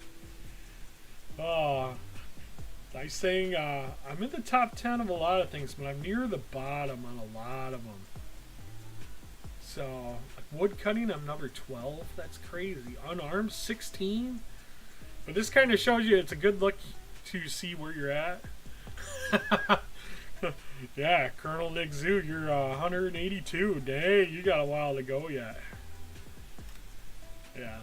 Nice thing. I'm in the top 10 of a lot of things, but I'm near the bottom on a lot of them. So, like wood cutting, I'm number 12. That's crazy. Unarmed, 16. But this kind of shows you it's a good look to see where you're at. Yeah, Colonel Nick Zoo, you're 182. Dang, you got a while to go yet. Yeah.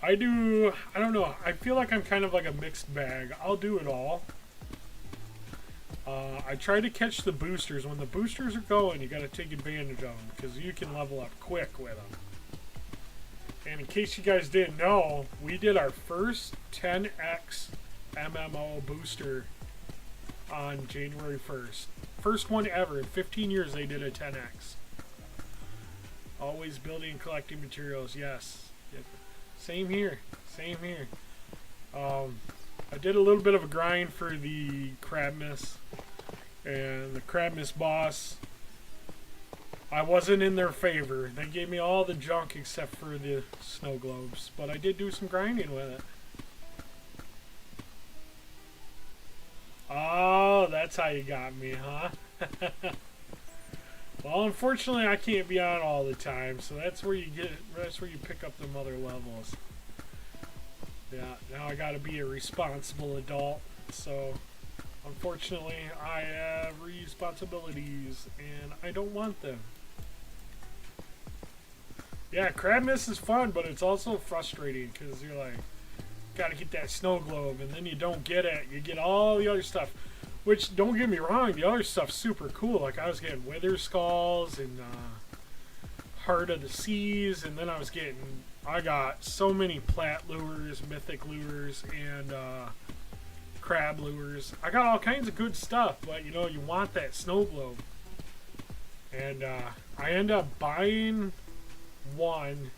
I don't know. I feel like I'm kind of like a mixed bag. I'll do it all. I try to catch the boosters. When the boosters are going, you got to take advantage of them because you can level up quick with them. And in case you guys didn't know, we did our first 10x MMO booster on January 1st. First one ever. In 15 years, they did a 10x. Always building and collecting materials, yes. Yep. Same here. Same here. I did a little bit of a grind for the Crab Miss. And the Crab Miss boss, I wasn't in their favor. They gave me all the junk except for the snow globes. But I did do some grinding with it. Oh, that's how you got me, huh? Well, unfortunately, I can't be on all the time, so that's where you pick up them other levels. Yeah, now I gotta be a responsible adult, so unfortunately, I have responsibilities, and I don't want them. Yeah, Crab Miss is fun, but it's also frustrating, because you're like, gotta get that snow globe, and then you don't get it. You get all the other stuff. Which, don't get me wrong, the other stuff's super cool. Like, I was getting Wither Skulls and Heart of the Seas, and then I got so many Plat lures, Mythic lures, and Crab lures. I got all kinds of good stuff, but, you know, you want that snow globe. And I end up buying one.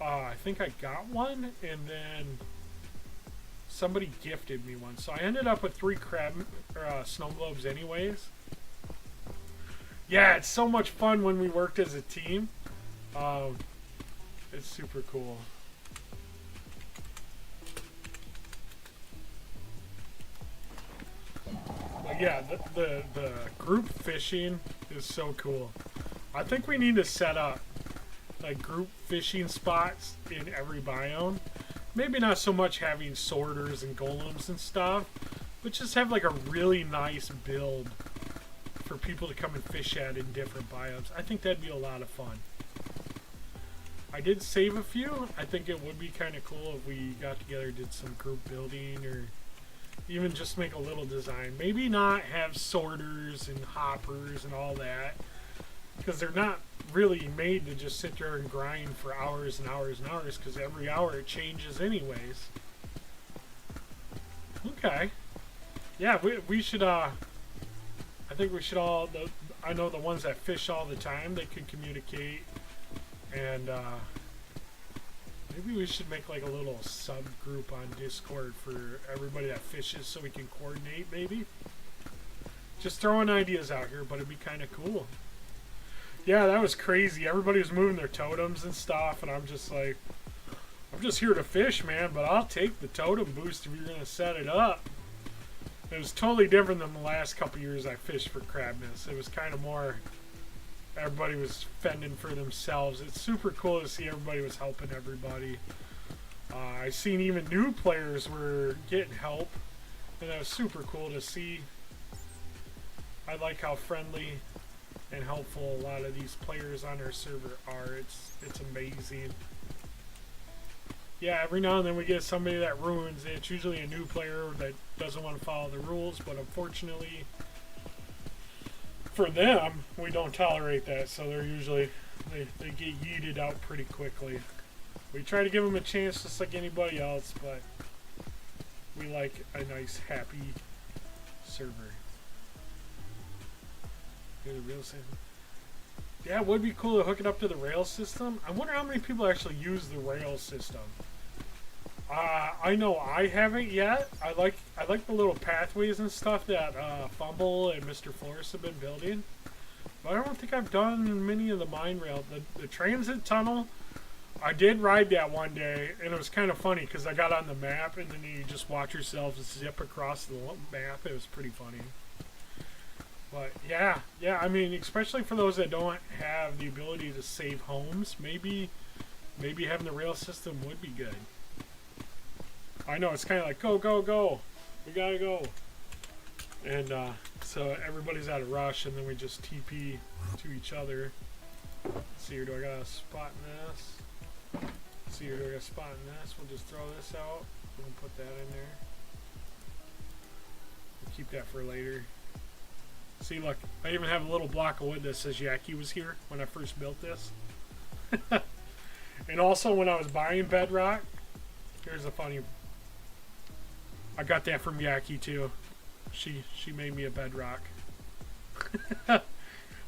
I think I got one, and then somebody gifted me one, so I ended up with 3 snow globes anyways. Yeah, it's so much fun when we worked as a team. It's super cool. But yeah, the group fishing is so cool. I think we need to set up like group fishing spots in every biome. Maybe not so much having sorters and golems and stuff, but just have like a really nice build for people to come and fish at in different biomes. I think that'd be a lot of fun. I did save a few. I think it would be kind of cool if we got together, did some group building, or even just make a little design. Maybe not have sorters and hoppers and all that, because they're not really made to just sit there and grind for hours and hours and hours, because every hour it changes anyways. Okay. Yeah, we should, I think we should all, I know the ones that fish all the time, they can communicate, and maybe we should make like a little subgroup on Discord for everybody that fishes so we can coordinate, maybe. Just throwing ideas out here, but it'd be kind of cool. Yeah, that was crazy. Everybody was moving their totems and stuff, and I'm just like, I'm just here to fish, man, but I'll take the totem boost if you're going to set it up. It was totally different than the last couple years I fished for crabness. It was kind of more, everybody was fending for themselves. It's super cool to see everybody was helping everybody. I've seen even new players were getting help, and that was super cool to see. I like how friendly and helpful a lot of these players on our server are. It's amazing. Yeah, every now and then we get somebody that ruins it. It's usually a new player that doesn't want to follow the rules, but unfortunately for them, we don't tolerate that, so they're usually, they get yeeted out pretty quickly. We try to give them a chance just like anybody else, but we like a nice, happy server. The rail system. Yeah, it would be cool to hook it up to the rail system. I wonder how many people actually use the rail system. I know I haven't yet. I like the little pathways and stuff that Fumble and Mr. Flores have been building. But I don't think I've done many of the mine rail. The transit tunnel, I did ride that one day, and it was kind of funny because I got on the map and then you just watch yourself zip across the map. It was pretty funny. But yeah, I mean, especially for those that don't have the ability to save homes, maybe having the rail system would be good. I know, it's kind of like, go, go, go. We gotta go. And so everybody's at a rush, and then we just TP to each other. Let's see here, do I got a spot in this? Let's see here, do I got a spot in this? We'll just throw this out. We'll put that in there. We'll keep that for later. See, look, I even have a little block of wood that says Yaki was here when I first built this. And also, when I was buying Bedrock, here's a funny... I got that from Yaki, too. She made me a Bedrock.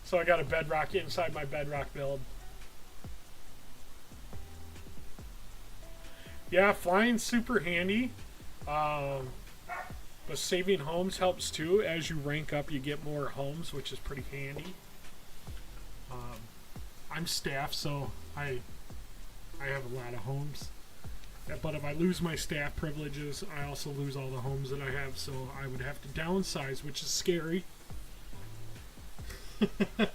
So I got a Bedrock inside my Bedrock build. Yeah, flying's super handy. But saving homes helps too. As you rank up, you get more homes, which is pretty handy. I'm staff, so I have a lot of homes. But if I lose my staff privileges, I also lose all the homes that I have, so I would have to downsize, which is scary. But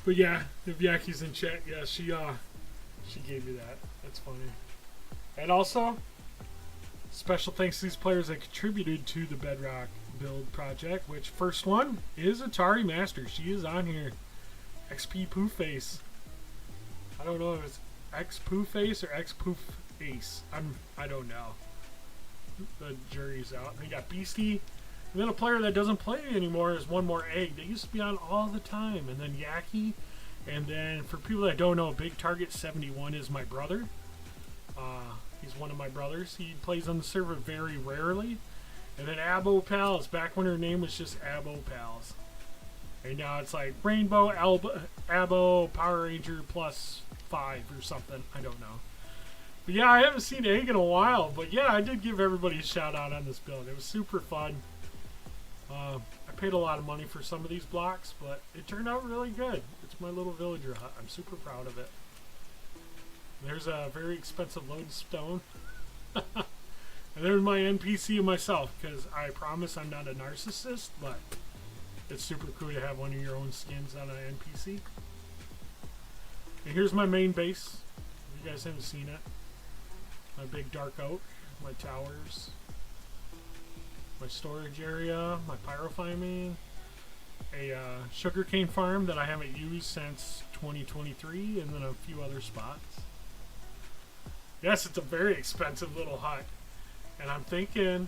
yeah, if Yaki's in chat, yeah, she gave me that. That's funny. And also, special thanks to these players that contributed to the Bedrock build project, which first one is Atari Master. She is on here. XP Poof Face. I don't know if it's X Poof Face or X Poof Ace. I don't know. The jury's out. And you got Beastie. And then a player that doesn't play anymore is One More Egg. They used to be on all the time. And then Yaki. And then for people that don't know, Big Target 71 is my brother. He's one of my brothers. He plays on the server very rarely. And then Abo Pals, back when her name was just Abo Pals. And now it's like Rainbow, Abo, Power Ranger plus 5 or something. I don't know. But yeah, I haven't seen Egg in a while. But yeah, I did give everybody a shout out on this build. It was super fun. I paid a lot of money for some of these blocks, but it turned out really good. It's my little villager hut. I'm super proud of it. There's a very expensive lodestone. And there's my NPC and myself, because I promise I'm not a narcissist, but it's super cool to have one of your own skins on an NPC. And here's my main base. If you guys haven't seen it. My big dark oak, my towers, my storage area, my pyrophymine, a sugarcane farm that I haven't used since 2023, and then a few other spots. Yes, it's a very expensive little hut, and I'm thinking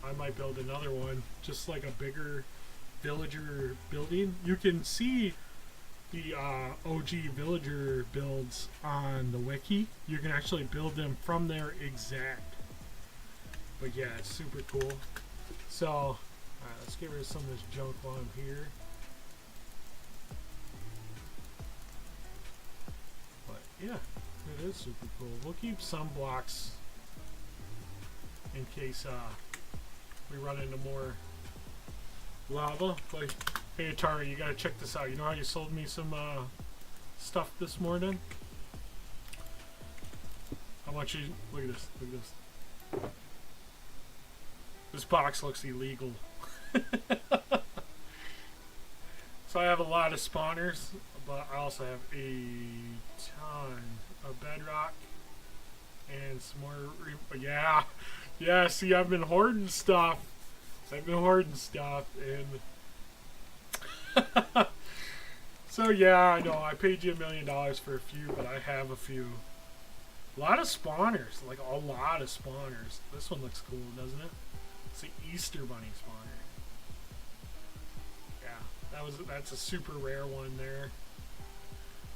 I might build another one, just like a bigger villager building. You can see the OG villager builds on the wiki. You can actually build them from there exact. But yeah, it's super cool. So, alright, let's get rid of some of this junk while I'm here. But yeah, it is super cool. We'll keep some blocks in case we run into more lava. But hey Atari, you gotta check this out. You know how you sold me some stuff this morning? I want you to look at this. Look at this. This box looks illegal. So I have a lot of spawners, but I also have a ton of bedrock and some more. Yeah. See, I've been hoarding stuff. And so yeah, I know I paid you $1 million for a few, but I have a few. A lot of spawners, like a lot of spawners. This one looks cool, doesn't it? It's the Easter Bunny spawner. Yeah, that's a super rare one there.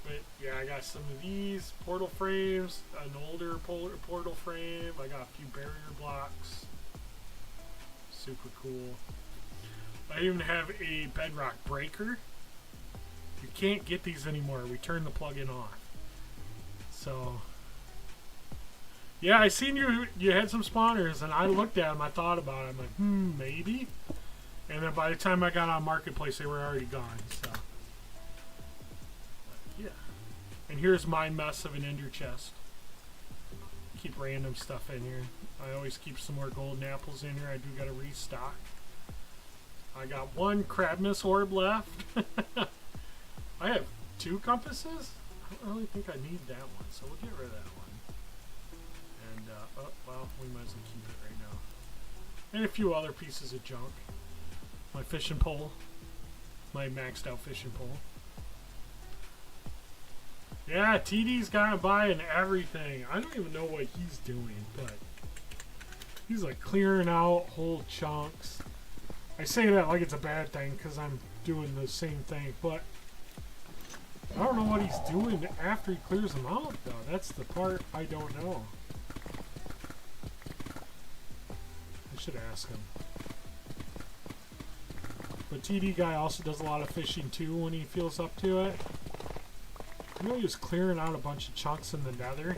But yeah, I got some of these portal frames, an older portal frame. I got a few barrier blocks. Super cool. I even have a bedrock breaker. You can't get these anymore. We turned the plug-in off. So yeah, I seen you had some spawners, and I looked at them. I thought about it. I'm like, maybe. And then by the time I got on Marketplace, they were already gone. So yeah. And here's my mess of an ender chest. Keep random stuff in here. I always keep some more golden apples in here. I do got to restock. I got one crabness orb left. I have 2 compasses. I don't really think I need that one, so we'll get rid of that one. And oh, well, we might as well keep it right now. And a few other pieces of junk. My fishing pole. My maxed out fishing pole. Yeah, TD's got buying everything. I don't even know what he's doing, but he's like clearing out whole chunks. I say that like it's a bad thing because I'm doing the same thing, but I don't know what he's doing after he clears them out, though. That's the part I don't know. I should ask him. But TD guy also does a lot of fishing too when he feels up to it. I know he was clearing out a bunch of chunks in the nether.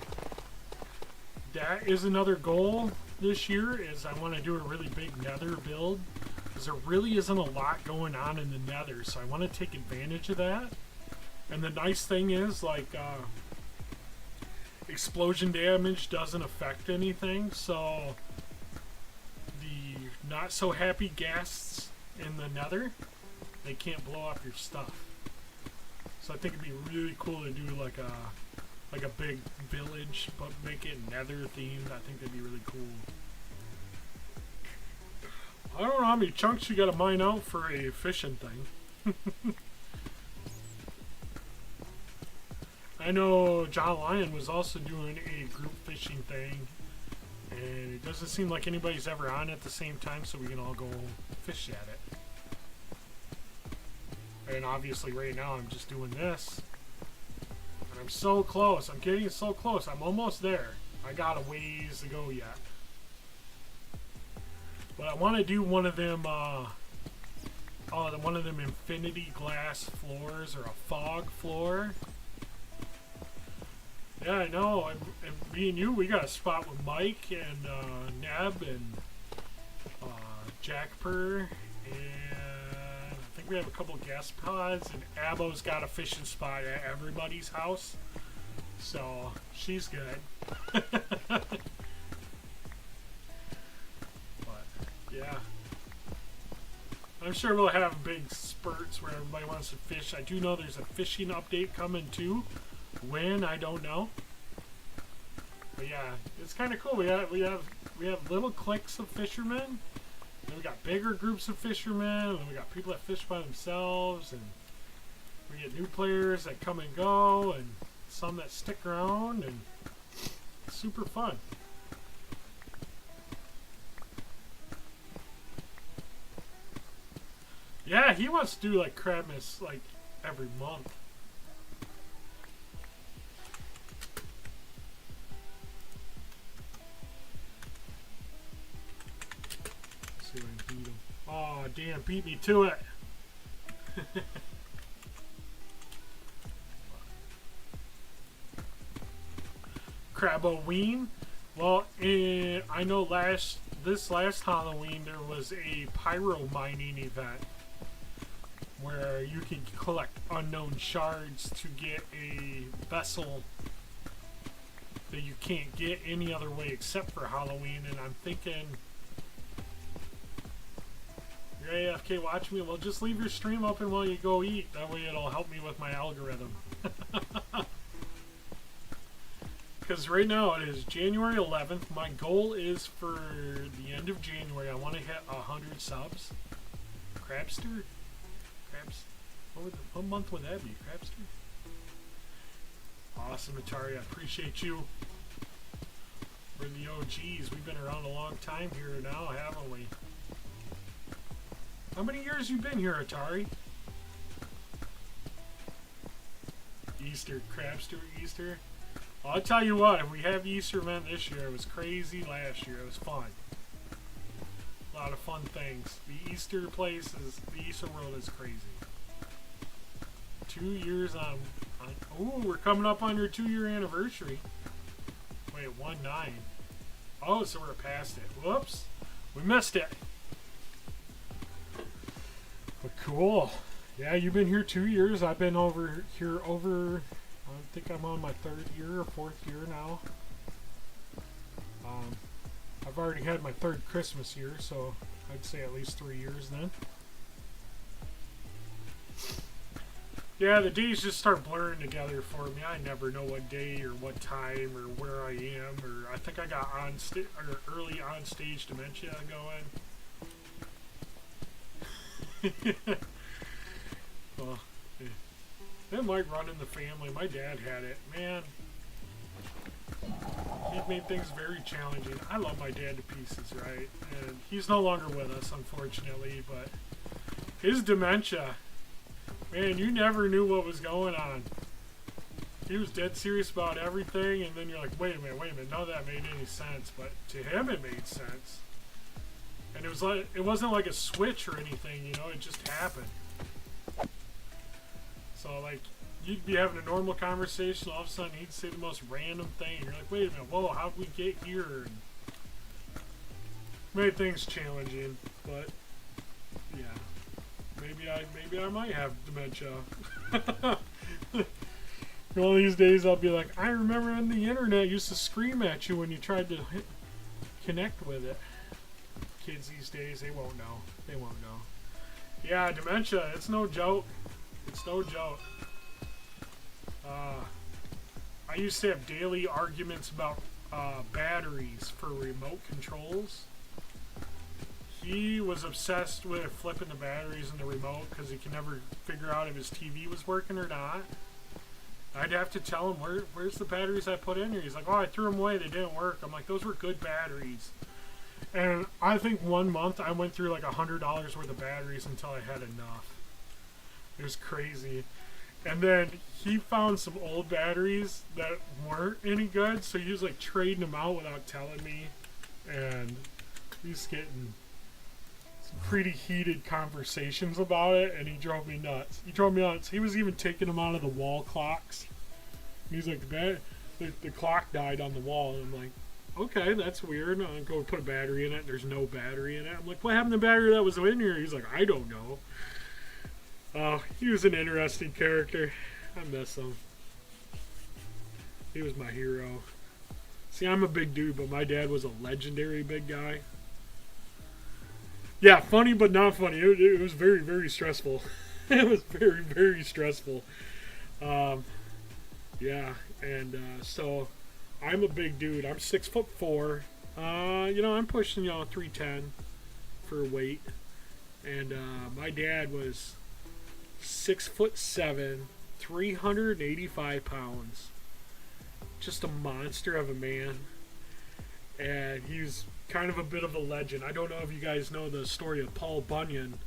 That is another goal this year, is I want to do a really big nether build. Because there really isn't a lot going on in the nether, so I want to take advantage of that. And the nice thing is, like, explosion damage doesn't affect anything, so the not so happy guests in the nether, they can't blow up your stuff. So I think it'd be really cool to do like a big village, but make it nether themed. I think that'd be really cool. I don't know how many chunks you gotta mine out for a fishing thing. I know John Lyon was also doing a group fishing thing, and it doesn't seem like anybody's ever on at the same time, so we can all go fish at it. And obviously right now I'm just doing this, and I'm so close. I'm getting so close. I'm almost there. I got a ways to go yet. But I want to do one of them infinity glass floors, or a fog floor. Yeah, I know. And me and you, we got a spot with Mike and Neb and Jackper, and I think we have a couple guest pods, and Abo's got a fishing spot at everybody's house, so she's good. But yeah, I'm sure we'll have big spurts where everybody wants to fish. I do know there's a fishing update coming too. When, I don't know. But yeah, it's kind of cool. We have little cliques of fishermen, Then we got bigger groups of fishermen, and we got people that fish by themselves, and we get new players that come and go, and some that stick around, and it's super fun. Yeah, he wants to do like Crabmas like every month. Let's see if I can beat him. Oh, damn, beat me to it. Crab-O-ween? Well, I know this last Halloween there was a pyro mining event where you can collect unknown shards to get a vessel that you can't get any other way except for Halloween. And I'm thinking, you're AFK watching me, well, just leave your stream open while you go eat. That way it'll help me with my algorithm. Because right now it is January 11th. My goal is for the end of January. I want to hit 100 subs. Crabster? Crabs? What month would that be? Crabster? Awesome, Atari. I appreciate you. We're the OGs. We've been around a long time here now, haven't we? How many years you been here, Atari? Easter. Crabster Easter? Well, I'll tell you what, if we have Easter event this year, it was crazy last year. It was fun. A lot of fun things. The Easter places, the Easter world is crazy. 2 years on ooh, we're coming up on your 2-year anniversary. Wait, 1-9. Oh, so we're past it. Whoops. We missed it. But cool. Yeah, you've been here 2 years. I've been over here I think I'm on my 3rd year or 4th year now. I've already had my 3rd Christmas year, so I'd say at least 3 years then. Yeah, the days just start blurring together for me. I never know what day or what time or where I am. Or I think I got early on stage dementia going. Well, it might run in the family. My dad had it. Man, he made things very challenging. I love my dad to pieces, right? And he's no longer with us, unfortunately, but his dementia, man, you never knew what was going on. He was dead serious about everything, and then you're like, wait a minute, none of that made any sense. But to him, it made sense. And it was like, it wasn't like a switch or anything, you know, it just happened. So, like, you'd be having a normal conversation, all of a sudden he'd say the most random thing. You're like, wait a minute, whoa, how'd we get here? And made things challenging, but yeah, maybe I might have dementia. One of these days I'll be like, I remember when the internet used to scream at you when you tried to connect with it. Kids these days, they won't know. They won't know. Yeah, dementia, it's no joke. It's no joke. I used to have daily arguments about batteries for remote controls. He was obsessed with flipping the batteries in the remote because he can never figure out if his TV was working or not. I'd have to tell him, where's the batteries I put in here? He's like, oh, I threw them away. They didn't work. I'm like, those were good batteries. And I think 1 month I went through like $100 worth of batteries until I had enough. It was crazy. And then he found some old batteries that weren't any good, so he was like trading them out without telling me. And he was getting some pretty heated conversations about it, and he drove me nuts. He was even taking them out of the wall clocks. He's like, the clock died on the wall, and I'm like, okay, that's weird. I'll go put a battery in it. There's no battery in it. I'm like, what happened to the battery that was in here? He's like, I don't know. Oh, he was an interesting character. I miss him. He was my hero. See, I'm a big dude, but my dad was a legendary big guy. Yeah, funny but not funny. It was very, very stressful. It was very, very stressful. Yeah, and so I'm a big dude. I'm 6'4". I'm pushing 310, for weight. And my dad was 6'7", 385 pounds. Just a monster of a man. And he's kind of a bit of a legend. I don't know if you guys know the story of Paul Bunyan.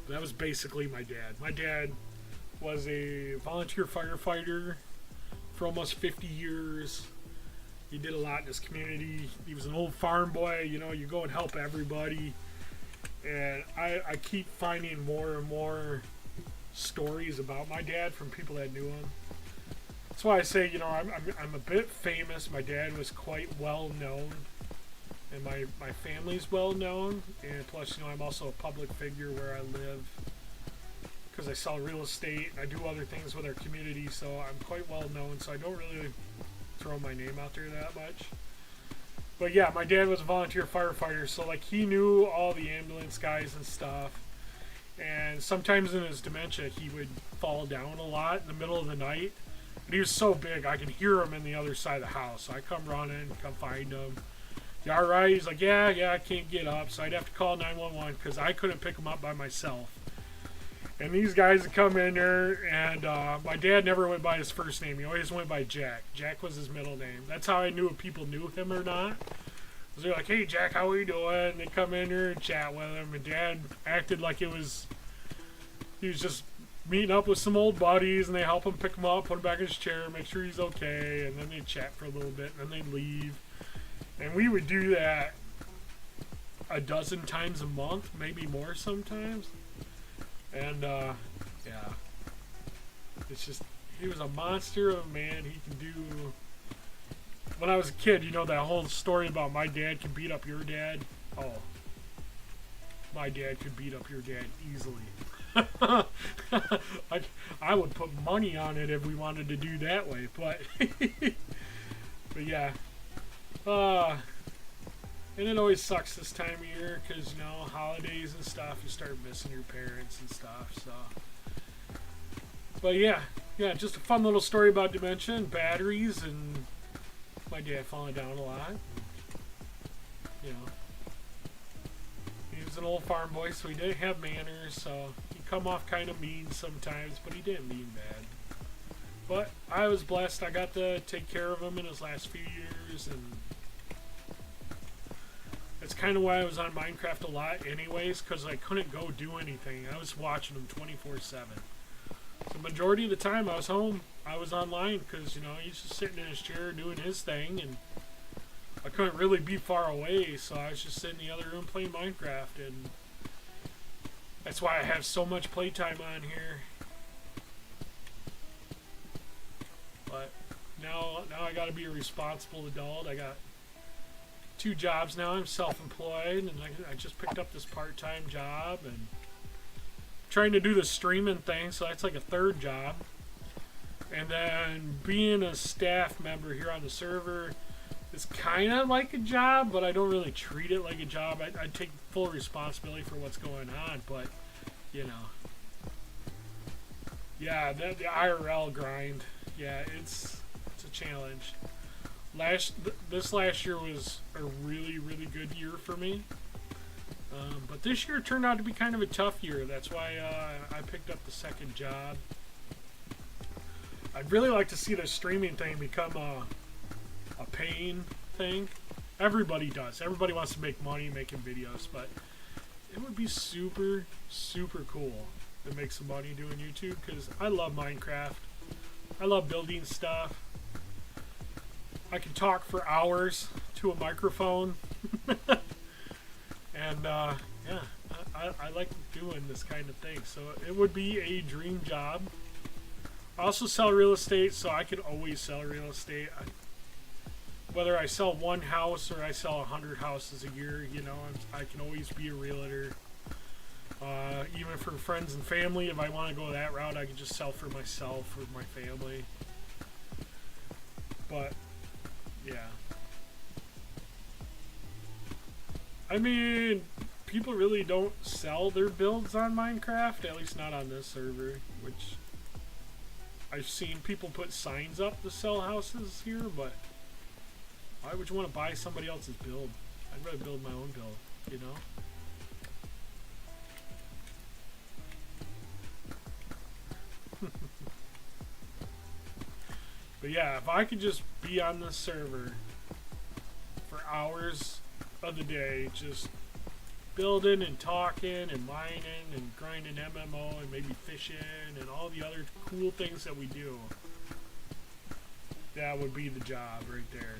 But that was basically my dad. My dad was a volunteer firefighter for almost 50 years. He did a lot in his community. He was an old farm boy. You know, you go and help everybody. And I keep finding more and more stories about my dad from people that knew him. That's why I say, you know, I'm a bit famous. My dad was quite well known, and my family's well known. And plus, you know, I'm also a public figure where I live because I sell real estate. I do other things with our community, so I'm quite well known. So I don't really throw my name out there that much. But yeah, my dad was a volunteer firefighter, so like he knew all the ambulance guys and stuff. And sometimes in his dementia, he would fall down a lot in the middle of the night. But he was so big, I can hear him in the other side of the house. So I come running, come find him. You all right? He's like, yeah, I can't get up. So I'd have to call 911 because I couldn't pick him up by myself. And these guys would come in there, and my dad never went by his first name. He always went by Jack. Jack was his middle name. That's how I knew if people knew him or not. They're like, hey, Jack, how are you doing? And they come in there and chat with him. And Dad acted like he was just meeting up with some old buddies, and they help him pick him up, put him back in his chair, make sure he's okay, and then they chat for a little bit, and then they leave. And we would do that a dozen times a month, maybe more sometimes. And, yeah. It's just, he was a monster of a man. He can do... When I was a kid, you know that whole story about my dad could beat up your dad? Oh. My dad could beat up your dad easily. I would put money on it if we wanted to do that way, but... but yeah. And it always sucks this time of year because, you know, holidays and stuff, you start missing your parents and stuff, so... But yeah, just a fun little story about dementia and batteries and my dad falling down a lot. You know, he was an old farm boy, so he didn't have manners, so he'd come off kind of mean sometimes, but he didn't mean bad. But I was blessed. I got to take care of him in his last few years, and that's kind of why I was on Minecraft a lot anyways, because I couldn't go do anything. I was watching him 24/7. The majority of the time I was home, I was online because, you know, he's just sitting in his chair doing his thing, and I couldn't really be far away, so I was just sitting in the other room playing Minecraft, and that's why I have so much playtime on here. But now I got to be a responsible adult. I got 2 jobs now. I'm self-employed, and I just picked up this part-time job, and trying to do the streaming thing, so that's like a 3rd job. And then being a staff member here on the server is kind of like a job, but I don't really treat it like a job. I take full responsibility for what's going on, but, you know. Yeah, the IRL grind, yeah, it's a challenge. This last year was a really, really good year for me. But this year turned out to be kind of a tough year. That's why I picked up the 2nd job. I'd really like to see the streaming thing become a paying thing. Everybody does. Everybody wants to make money making videos, but it would be super, super cool to make some money doing YouTube because I love Minecraft. I love building stuff. I can talk for hours to a microphone. And, yeah, I like doing this kind of thing. So it would be a dream job. I also sell real estate, so I could always sell real estate. Whether I sell 1 house or I sell 100 houses a year, you know, I can always be a realtor. Even for friends and family, if I want to go that route, I can just sell for myself or my family. But, yeah. I mean, people really don't sell their builds on Minecraft, at least not on this server, which I've seen people put signs up to sell houses here, but why would you want to buy somebody else's build? I'd rather build my own build, you know? But yeah, if I could just be on the server for hours of the day, just building and talking and mining and grinding MMO and maybe fishing and all the other cool things that we do, that would be the job right there.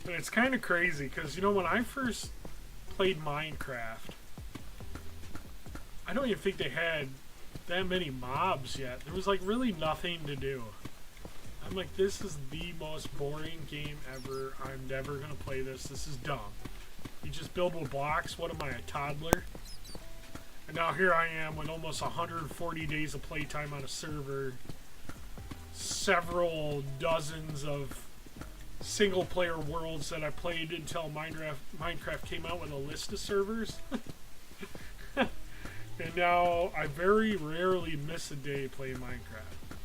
And it's kind of crazy because, you know, when I first played Minecraft, I don't even think they had that many mobs yet. There was like really nothing to do. I'm like, this is the most boring game ever. I'm never gonna play this. This is dumb. You just build with blocks. What am I, a toddler? And now here I am with almost 140 days of playtime on a server, several dozens of single player worlds that I played until Minecraft came out with a list of servers. And now I very rarely miss a day playing Minecraft.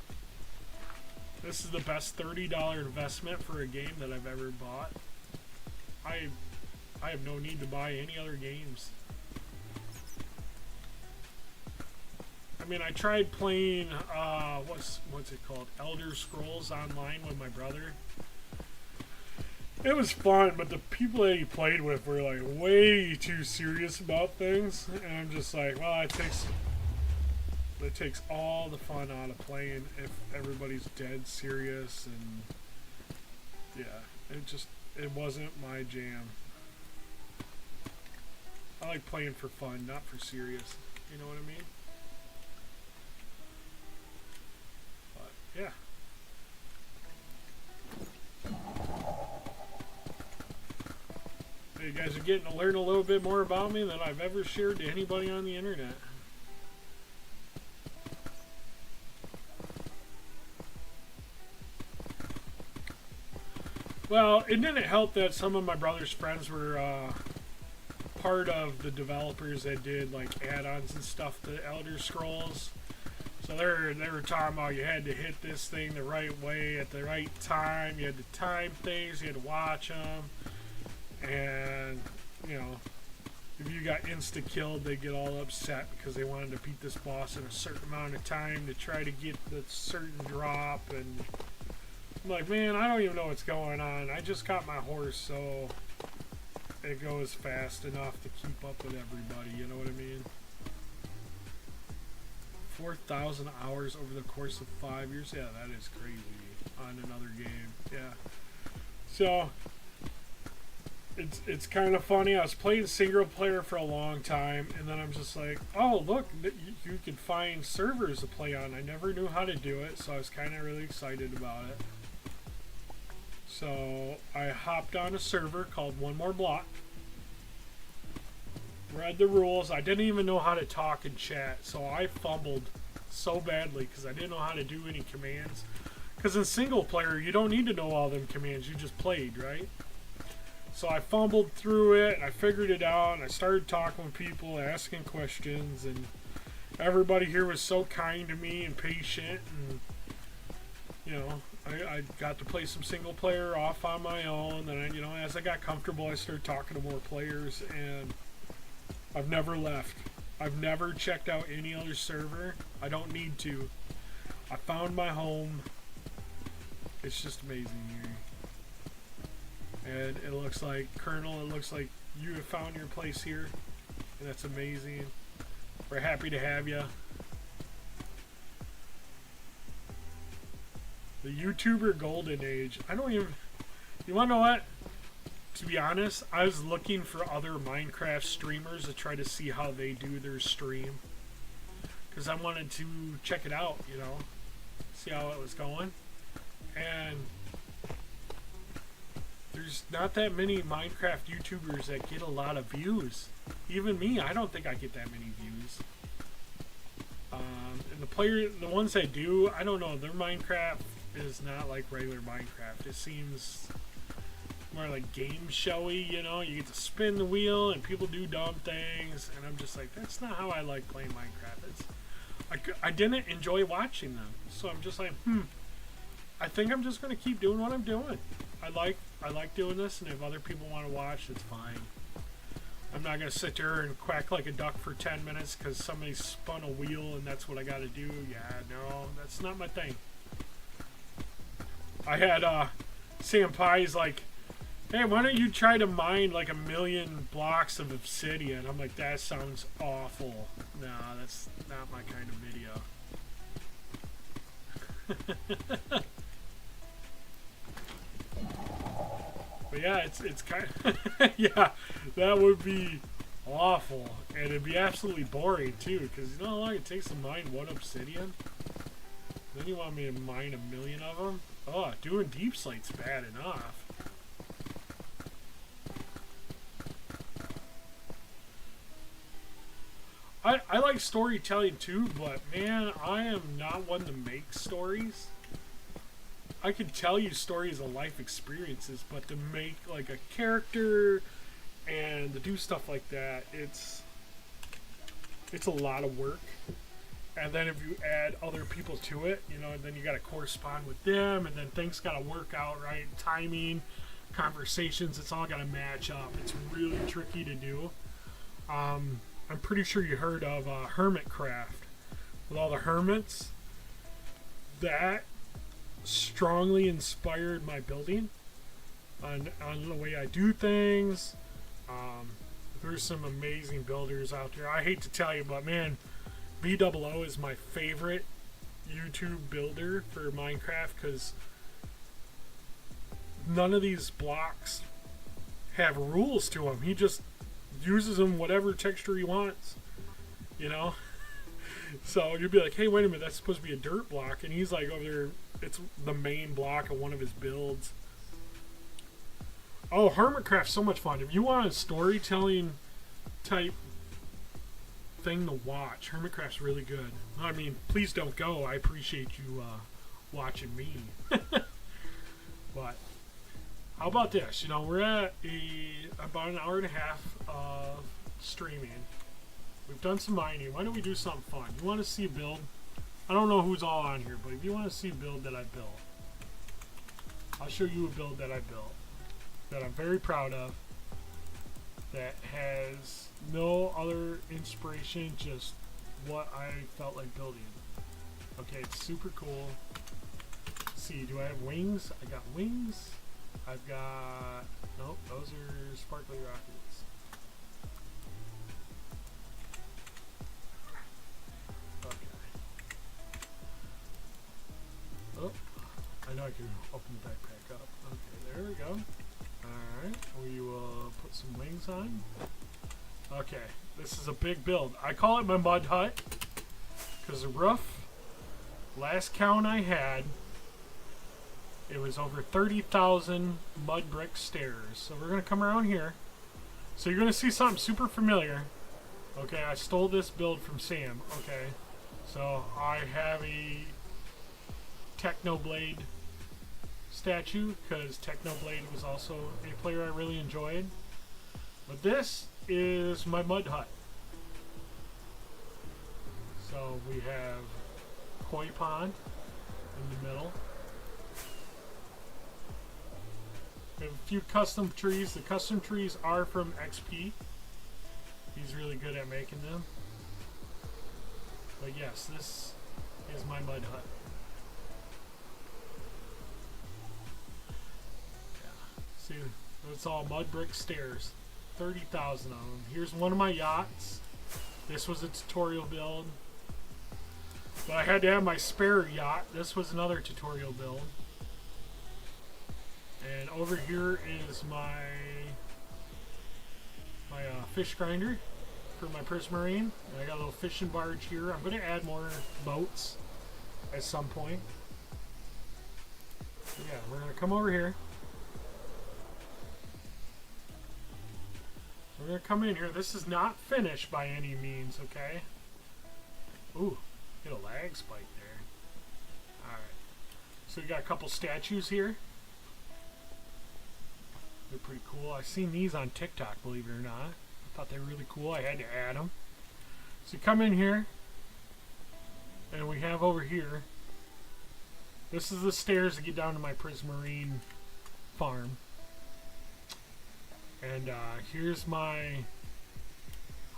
This is the best $30 investment for a game that I've ever bought. I have no need to buy any other games. I mean, I tried playing what's it called? Elder Scrolls Online with my brother. It was fun, but the people that he played with were like way too serious about things, and I'm just like, well, it takes all the fun out of playing if everybody's dead serious, and yeah, it wasn't my jam. I like playing for fun, not for serious. You know what I mean? But yeah. You guys are getting to learn a little bit more about me than I've ever shared to anybody on the internet. Well, it didn't help that some of my brother's friends were part of the developers that did like add-ons and stuff to Elder Scrolls. So they were talking about you had to hit this thing the right way at the right time. You had to time things. You had to watch them. And, you know, if you got insta-killed, they get all upset because they wanted to beat this boss in a certain amount of time to try to get the certain drop. And I'm like, man, I don't even know what's going on. I just got my horse, so it goes fast enough to keep up with everybody, you know what I mean? 4,000 hours over the course of 5 years? Yeah, that is crazy on another game. Yeah. So it's kind of funny. I was playing single player for a long time, and then I'm just like, oh, look, you can find servers to play on. I never knew how to do it, so I was kind of really excited about it. So I hopped on a server called One More Block, read the rules. I didn't even know how to talk and chat, so I fumbled so badly because I didn't know how to do any commands. Because in single player, you don't need to know all them commands. You just played, right? So I fumbled through it, and I figured it out, and I started talking with people, asking questions, and everybody here was so kind to me and patient, and, you know, I got to play some single player off on my own, and, you know, as I got comfortable, I started talking to more players, and I've never left. I've never checked out any other server. I don't need to. I found my home. It's just amazing here. And it looks like, Colonel, it looks like you have found your place here. And that's amazing. We're happy to have you. The YouTuber golden age. I don't even... You want to know what? To be honest, I was looking for other Minecraft streamers to try to see how they do their stream. Because I wanted to check it out, you know. See how it was going. And there's not that many Minecraft YouTubers that get a lot of views. Even me, I don't think I get that many views. And the ones that do, I don't know, their Minecraft is not like regular Minecraft. It seems more like game showy, you know. You get to spin the wheel and people do dumb things, and I'm just like, that's not how I like playing Minecraft. I didn't enjoy watching them, so I'm just like, I think I'm just gonna keep doing what I'm doing. I like doing this, and if other people want to watch, it's fine. I'm not going to sit there and quack like a duck for 10 minutes because somebody spun a wheel and that's what I got to do. Yeah, no, that's not my thing. I had Sam Pai's like, hey, why don't you try to mine like 1,000,000 blocks of obsidian? I'm like, that sounds awful. Nah, that's not my kind of video. But yeah, it's kind of yeah, that would be awful, and it'd be absolutely boring too, because you know how long it takes to mine one obsidian? Then you want me to mine 1,000,000 of them? Oh, doing deep slite's bad enough. I like storytelling too, but man, I am not one to make stories. I can tell you stories of life experiences, but to make like a character and to do stuff like that, it's a lot of work. And then if you add other people to it, you know, then you got to correspond with them, and then things got to work out right, timing, conversations, it's all got to match up. It's really tricky to do. I'm pretty sure you heard of Hermitcraft with all the hermits. That strongly inspired my building on the way I do things. There's some amazing builders out there. I hate to tell you, but man, BOO is my favorite YouTube builder for Minecraft because none of these blocks have rules to them. He just uses them whatever texture he wants, you know. So you'd be like, hey, wait a minute, that's supposed to be a dirt block, and he's like over there, it's the main block of one of his builds. Oh, Hermitcraft's so much fun. If you want a storytelling type thing to watch, Hermitcraft's really good. I mean, please don't go. I appreciate you watching me. But how about this? You know, we're at about an hour and a half of streaming. We've done some mining. Why don't we do something fun? You want to see a build? I don't know who's all on here, but if you want to see a build that I built, I'll show you a build that I built that I'm very proud of, that has no other inspiration, just what I felt like building. Okay, it's super cool. Let's see, do I have wings? I got wings. I've got, nope, those are sparkly rockets. Okay. Oh, I know I can open the backpack up. Okay, there we go. Alright, we will put some wings on. Okay, this is a big build. I call it my mud hut because the roof, last count I had, it was over 30,000 mud brick stairs. So we're going to come around here. So you're going to see something super familiar. Okay, I stole this build from Sam. Okay, so I have a Technoblade statue because Technoblade was also a player I really enjoyed. But this is my mud hut. So we have koi pond in the middle. We have a few custom trees. The custom trees are from XP. He's really good at making them. But yes, this is my mud hut. Yeah. See, it's all mud brick stairs. 30,000 of them. Here's one of my yachts. This was a tutorial build. But I had to have my spare yacht. This was another tutorial build. And over here is my fish grinder for my Prismarine. And I got a little fishing barge here. I'm going to add more boats at some point. So yeah, we're going to come over here. We're going to come in here. This is not finished by any means, okay? Ooh, get a lag spike there. Alright. So we got a couple statues here. They're pretty cool. I've seen these on TikTok, believe it or not. I thought they were really cool. I had to add them. So you come in here, and we have over here, this is the stairs to get down to my Prismarine farm. And here's my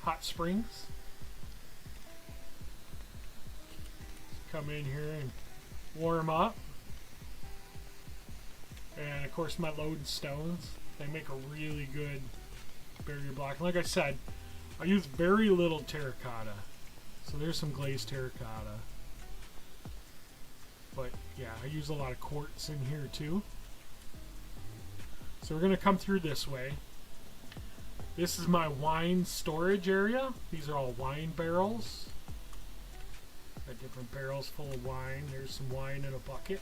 hot springs. Come in here and warm up. And of course my lodestones. They make a really good barrier block. And like I said, I use very little terracotta. So there's some glazed terracotta. But yeah, I use a lot of quartz in here too. So we're going to come through this way. This is my wine storage area. These are all wine barrels. Got different barrels full of wine. There's some wine in a bucket.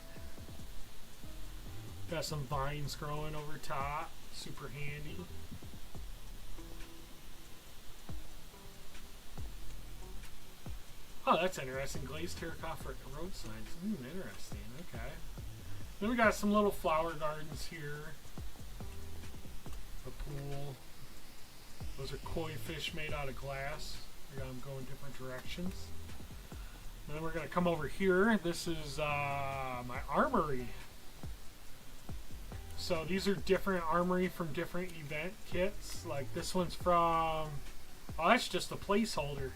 Got some vines growing over top. Super handy. Oh, that's interesting. Glazed terracotta for road signs. Interesting. Okay. Then we got some little flower gardens here. A pool. Those are koi fish made out of glass. I got them going different directions. And then we're going to come over here. This is my armory. So these are different armory from different event kits. Like this one's from... Oh, that's just a placeholder.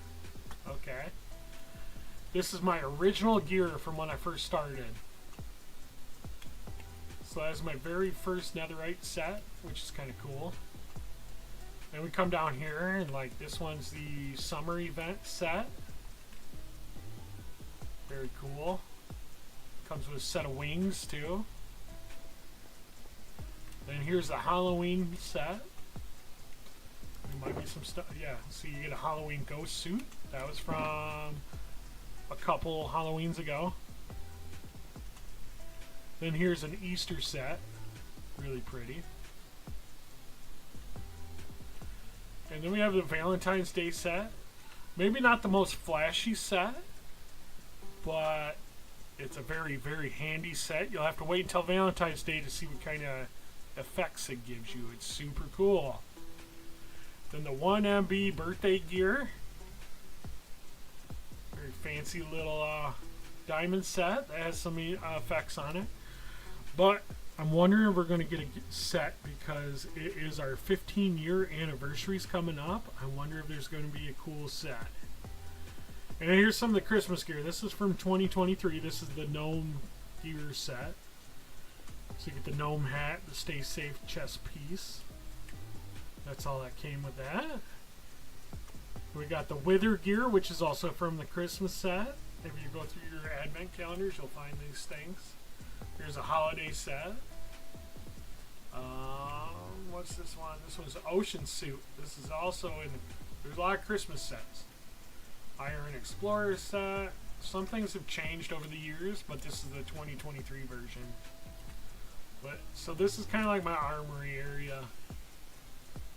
Okay. This is my original gear from when I first started. So that's my very first netherite set, which is kind of cool. Then we come down here, and like this one's the summer event set. Very cool. Comes with a set of wings too. Then here's the Halloween set. There might be some stuff. Yeah, so you get a Halloween ghost suit. That was from a couple Halloweens ago. Then here's an Easter set. Really pretty. And then we have the Valentine's Day set. Maybe not the most flashy set, but it's a very, very handy set. You'll have to wait until Valentine's Day to see what kind of effects it gives you. It's super cool. Then the 1MB birthday gear. Very fancy little diamond set that has some effects on it. But I'm wondering if we're going to get a set because it is our 15-year anniversary's coming up. I wonder if there's going to be a cool set. And here's some of the Christmas gear. This is from 2023. This is the gnome gear set. So you get the gnome hat, the stay safe chest piece. That's all that came with that. We got the wither gear, which is also from the Christmas set. If you go through your advent calendars, you'll find these things. Here's a holiday set. What's this one? This one's an ocean suit. This is also in... There's a lot of Christmas sets. Iron Explorer set. Some things have changed over the years, but this is the 2023 version. But so this is kind of like my armory area.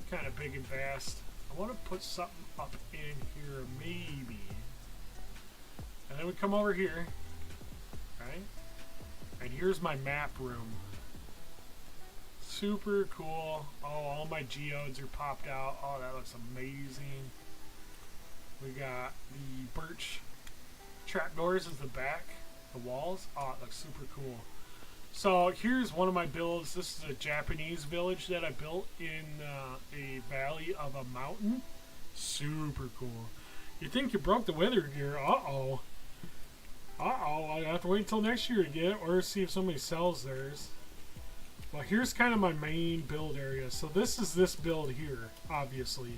Kind of big and vast. I want to put something up in here, maybe. And then we come over here. Right? And here's my map room. Super cool. Oh, all my geodes are popped out. Oh, that looks amazing. We got the birch trapdoors as the back, the walls. Oh, it looks super cool. So here's one of my builds. This is a Japanese village that I built in a valley of a mountain. Super cool. You think you broke the weather gear? Uh-oh. Uh-oh, I'll have to wait until next year to get it or see if somebody sells theirs. Well, here's kind of my main build area. So this is this build here, obviously.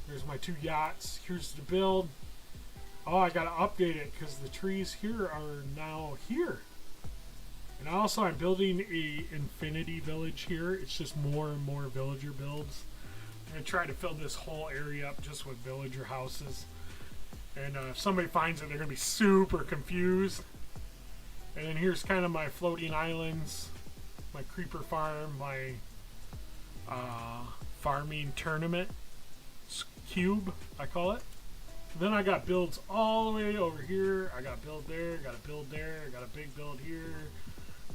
There's my two yachts. Here's the build. Oh, I gotta update it because the trees here are now here. And also I'm building a infinity village here. It's just more and more villager builds. I'm gonna try to fill this whole area up just with villager houses. And if somebody finds it, they're gonna be super confused. And then here's kind of my floating islands, my creeper farm, my farming tournament cube, I call it. And then I got builds all the way over here. I got build there, got a build there, I got a big build here.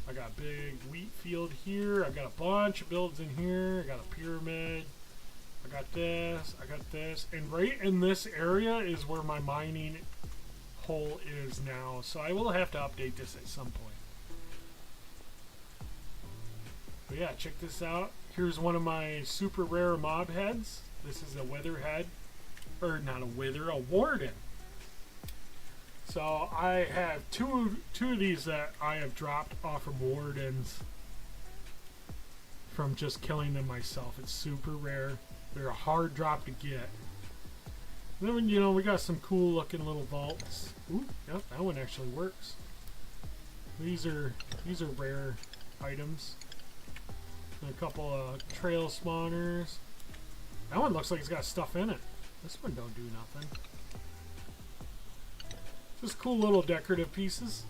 I got a big wheat field here. I got a bunch of builds in here. I got a pyramid. I got this. I got this. And right in this area is where my mining hole is now. So I will have to update this at some point. But yeah, check this out. Here's one of my super rare mob heads. This is a witherhead, or not a wither, a warden. So I have two of these that I have dropped off of wardens from just killing them myself. It's super rare. They're a hard drop to get. And then, you know, we got some cool looking little vaults. Ooh, yep, that one actually works. These are rare items. And a couple of trail spawners. That one looks like it's got stuff in it. This one don't do nothing. Just cool little decorative pieces.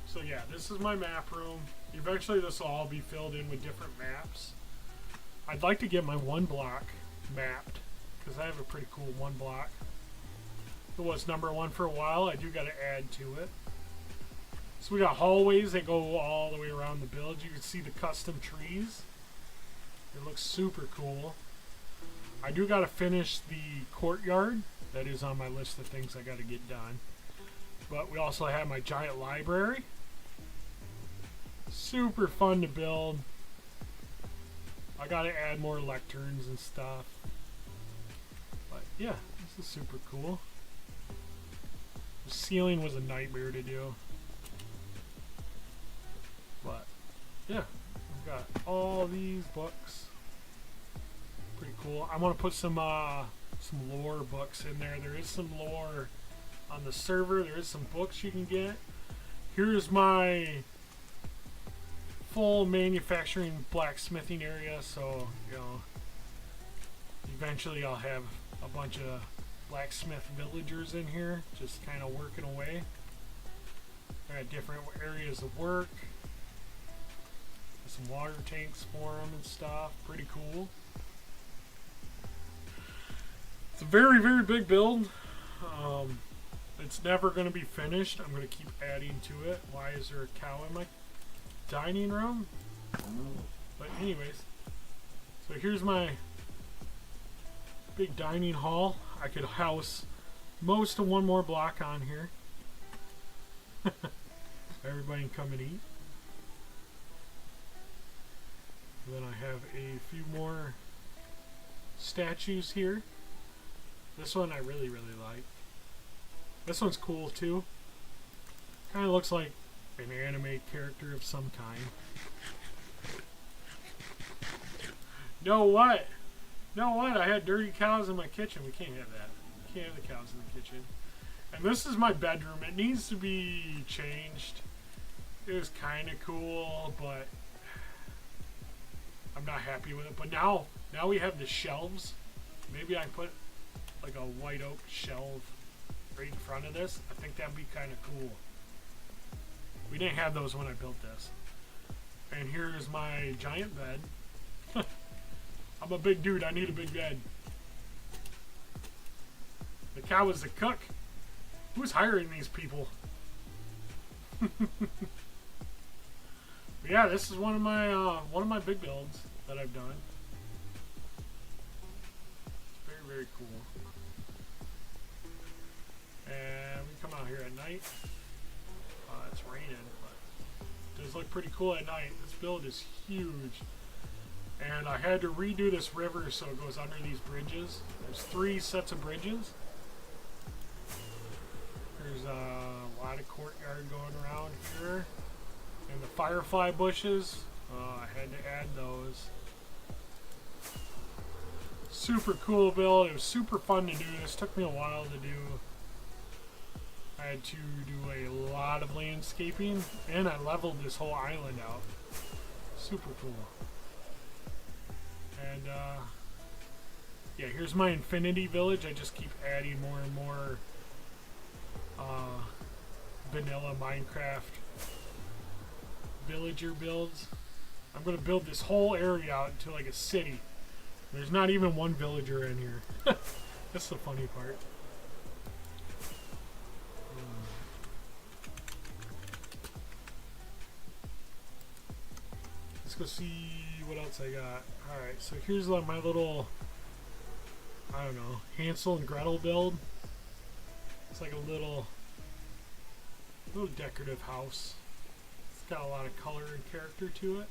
So yeah, this is my map room. Eventually this will all be filled in with different maps. I'd like to get my one block mapped, because I have a pretty cool one block. It was #1 for a while. I do got to add to it. So we got hallways that go all the way around the build. You can see the custom trees. It looks super cool. I do got to finish the courtyard. That is on my list of things I got to get done. But we also have my giant library. Super fun to build. I got to add more lecterns and stuff. But yeah, this is super cool. The ceiling was a nightmare to do. But yeah, I've got all these books. Pretty cool. I want to put some lore books in there. There is some lore on the server. There is some books you can get. Here's my full manufacturing blacksmithing area, so you know, eventually I'll have a bunch of blacksmith villagers in here just kind of working away. I got different areas of work, some water tanks for them and stuff. Pretty cool. It's a very, very big build. It's never going to be finished. I'm going to keep adding to it. Why is there a cow in my dining room? But anyways, so here's my big dining hall. I could house most of one more block on here. Everybody can come and eat. And then I have a few more statues here. This one I really, really like. This one's cool too. Kind of looks like an anime character of some kind. No what? No what? I had dirty cows in my kitchen. We can't have that. We can't have the cows in the kitchen. And this is my bedroom. It needs to be changed. It was kind of cool, but I'm not happy with it. But now we have the shelves. Maybe I put like a white oak shelf right in front of this. I think that'd be kind of cool. We didn't have those when I built this. And here is my giant bed. I'm a big dude. I need a big bed. The cow is the cook. Who's hiring these people? Yeah, this is one of my big builds that I've done. It's very, very cool. And we come out here at night. It's raining, but it does look pretty cool at night. This build is huge. And I had to redo this river so it goes under these bridges. There's 3 sets of bridges. There's a lot of courtyard going around here. And the firefly bushes, I had to add those. Super cool build. It was super fun to do. This took me a while to do. I had to do a lot of landscaping, and I leveled this whole island out. Super cool. And yeah, here's my infinity village. I just keep adding more and more vanilla Minecraft villager builds. I'm going to build this whole area out into like a city. There's not even one villager in here. That's the funny part. Let's go see what else I got. Alright, so here's like my little, I don't know, Hansel and Gretel build. It's like a little decorative house. It's got a lot of color and character to it.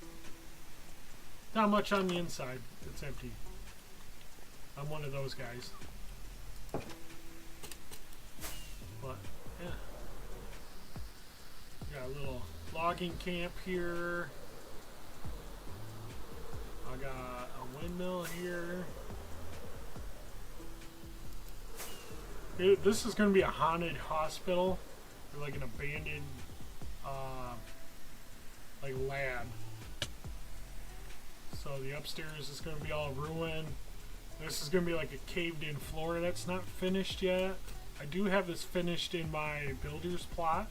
Not much on the inside. It's empty. I'm one of those guys. But, yeah. Got a little logging camp here. I got a windmill here. This is going to be a haunted hospital. Or like an abandoned like lab. So the upstairs is going to be all ruined. This is going to be like a caved in floor that's not finished yet. I do have this finished in my builder's plot.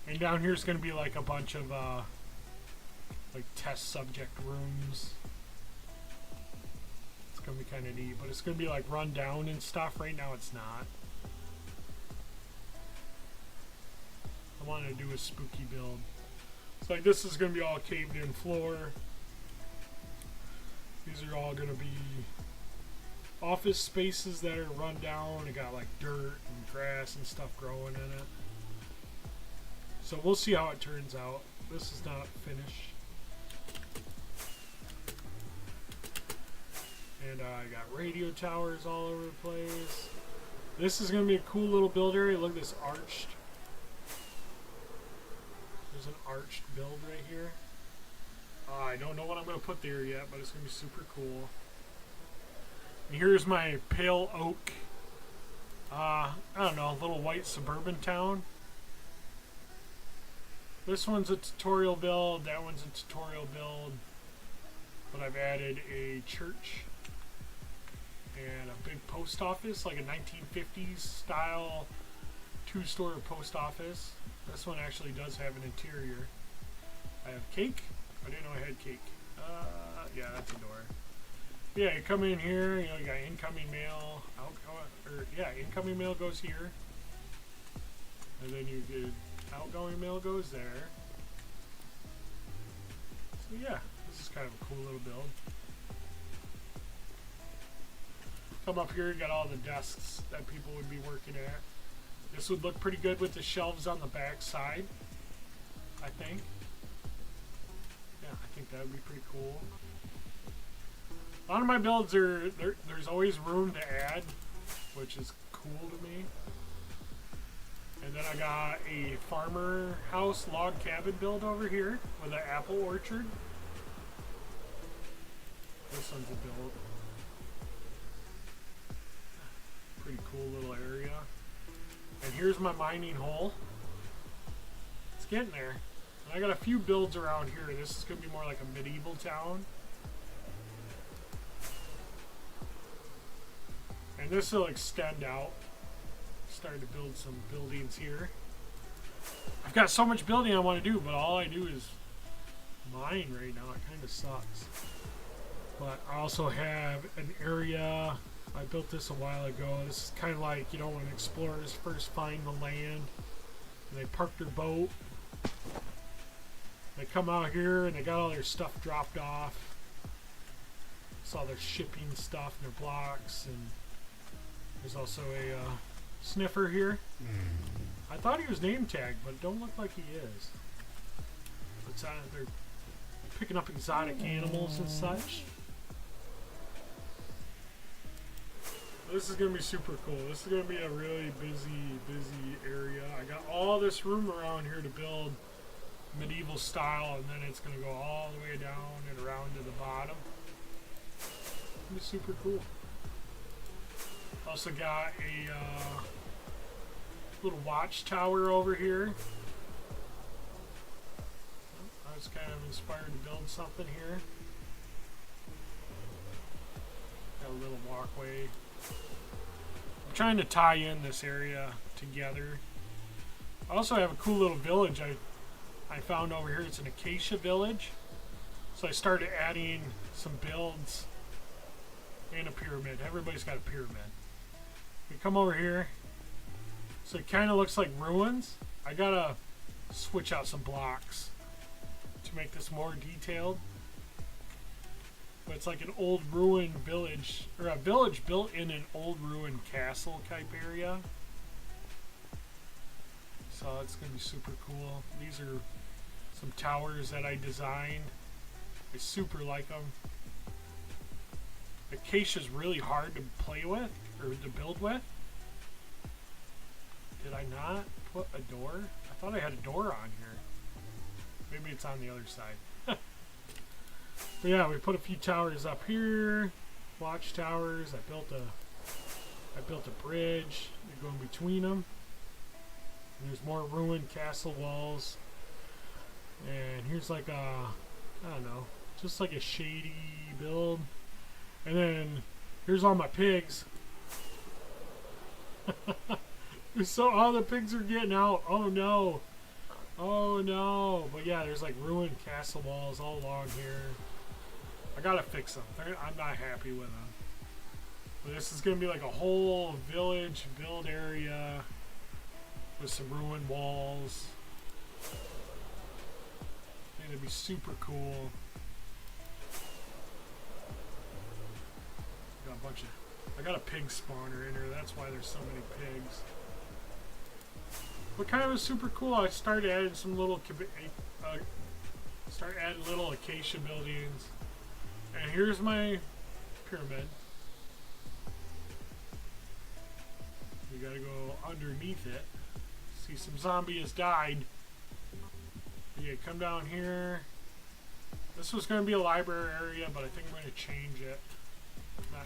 And down here is going to be like a bunch of like test subject rooms. It's going to be kind of neat, but it's going to be like run down and stuff. Right now it's not. I want to do a spooky build. So like this is going to be all caved in floor. These are all going to be office spaces that are run down. It got like dirt and grass and stuff growing in it. So we'll see how it turns out. This is not finished. And I got radio towers all over the place. This is going to be a cool little build area. Look at this arched. There's an arched build right here. I don't know what I'm going to put there yet, but it's going to be super cool. And here's my pale oak, I don't know, little white suburban town. This one's a tutorial build, that one's a tutorial build. But I've added a church and a big post office, like a 1950s style two-story post office. This one actually does have an interior. I have cake. I didn't know I had cake. Yeah, that's a door. Yeah, you come in here, you know, you got incoming mail, incoming mail goes here. And then you get outgoing mail goes there. So yeah, this is kind of a cool little build. Come up here, you got all the desks that people would be working at. This would look pretty good with the shelves on the back side, I think. Yeah, I think that would be pretty cool. A lot of my builds are, there's always room to add, which is cool to me. And then I got a farmer house log cabin build over here with an apple orchard. This one's a build. Pretty cool little area. And here's my mining hole. It's getting there. And I got a few builds around here. This is going to be more like a medieval town. And this will extend out. Starting to build some buildings here. I've got so much building I want to do, but all I do is mine right now. It kind of sucks. But I also have an area. I built this a while ago. This is kind of like, you know, when explorers first find the land and they park their boat. They come out here and they got all their stuff dropped off. It's all their shipping stuff and their blocks, and there's also a sniffer here. I thought he was name tagged, but it don't look like he is. It's they're picking up exotic animals and such. This is going to be super cool. This is going to be a really busy area. I got all this room around here to build medieval style, and then it's going to go all the way down and around to the bottom. It's going to be super cool. Also got a little watchtower over here. I was kind of inspired to build something here. Got a little walkway. I'm trying to tie in this area together. I also have a cool little village I found over here. It's an acacia village. So I started adding some builds and a pyramid. Everybody's got a pyramid. You come over here. So it kind of looks like ruins. I gotta switch out some blocks to make this more detailed. But it's like an old ruined village, or a village built in an old ruined castle type area. So it's going to be super cool. These are some towers that I designed I super like them. Acacia's really hard to play with, or to build with. Did I not put a door? I thought I had a door on here. Maybe it's on the other side. But yeah, we put a few towers up here. Watchtowers. I built a bridge to go in between them. And there's more ruined castle walls. And here's like a, I don't know, just like a shady build. And then here's all my pigs. So all the pigs are getting out. Oh no. Oh no. But yeah, there's like ruined castle walls all along here. I gotta fix them. I'm not happy with them. But this is gonna be like a whole village build area with some ruined walls. And it'd be super cool. I got a pig spawner in here. That's why there's so many pigs. But kind of was super cool. I started adding some little acacia buildings. And here's my pyramid. We gotta go underneath it. See, some zombie has died. Yeah, come down here. This was gonna be a library area, but I think I'm gonna change it. Not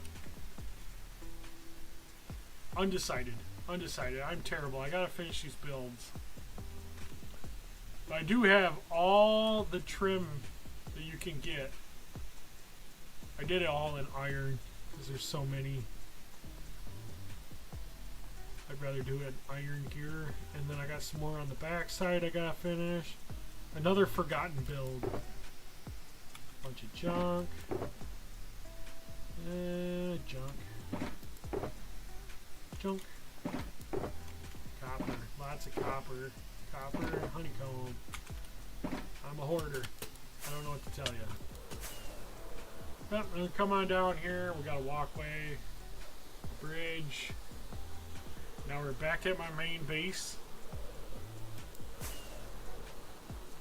undecided. I'm terrible. I gotta finish these builds. But I do have all the trim that you can get. I did it all in iron because there's so many. I'd rather do it in iron gear. And then I got some more on the back side I gotta finish. Another forgotten build. Bunch of junk. Junk. Copper. Lots of copper. Copper and honeycomb. I'm a hoarder. I don't know what to tell you. Yep, and come on down here. We got a walkway. Bridge. Now we're back at my main base.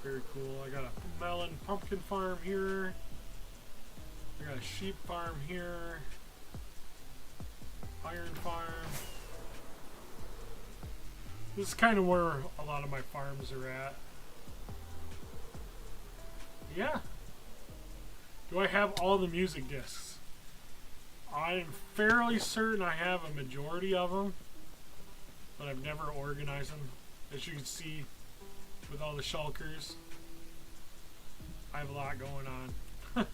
Very cool. I got a melon pumpkin farm here. I got a sheep farm here. Iron farm. This is kind of where a lot of my farms are at. Yeah. Do I have all the music discs? I'm fairly certain I have a majority of them, but I've never organized them. As you can see with all the shulkers, I have a lot going on.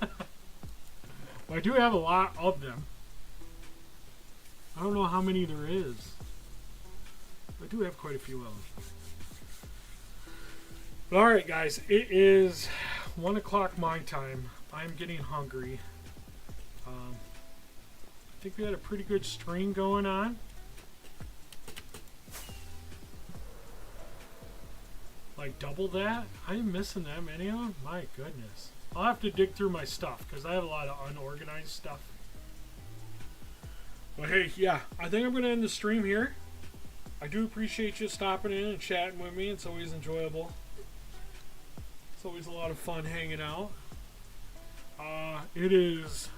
But I do have a lot of them. I don't know how many there is. I do have quite a few of them. But alright guys, it is 1 o'clock my time. I'm getting hungry. I think we had a pretty good stream going on. Like double that? I'm missing that many of them? My goodness. I'll have to dig through my stuff because I have a lot of unorganized stuff. But hey, yeah, I think I'm going to end the stream here. I do appreciate you stopping in and chatting with me. It's always enjoyable. It's always a lot of fun hanging out. It is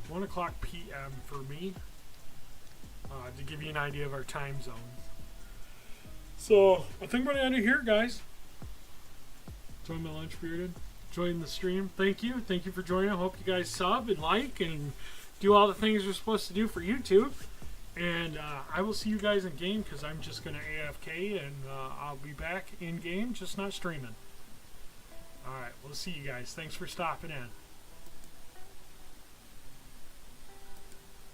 1 o'clock p.m. for me. To give you an idea of our time zone. So, I think I'm going to end it here, guys. Enjoy my lunch period. Enjoying the stream. Thank you. Thank you for joining. I hope you guys sub and like and do all the things you're supposed to do for YouTube. And I will see you guys in game because I'm just going to AFK and I'll be back in game, just not streaming. Alright, we'll see you guys. Thanks for stopping in.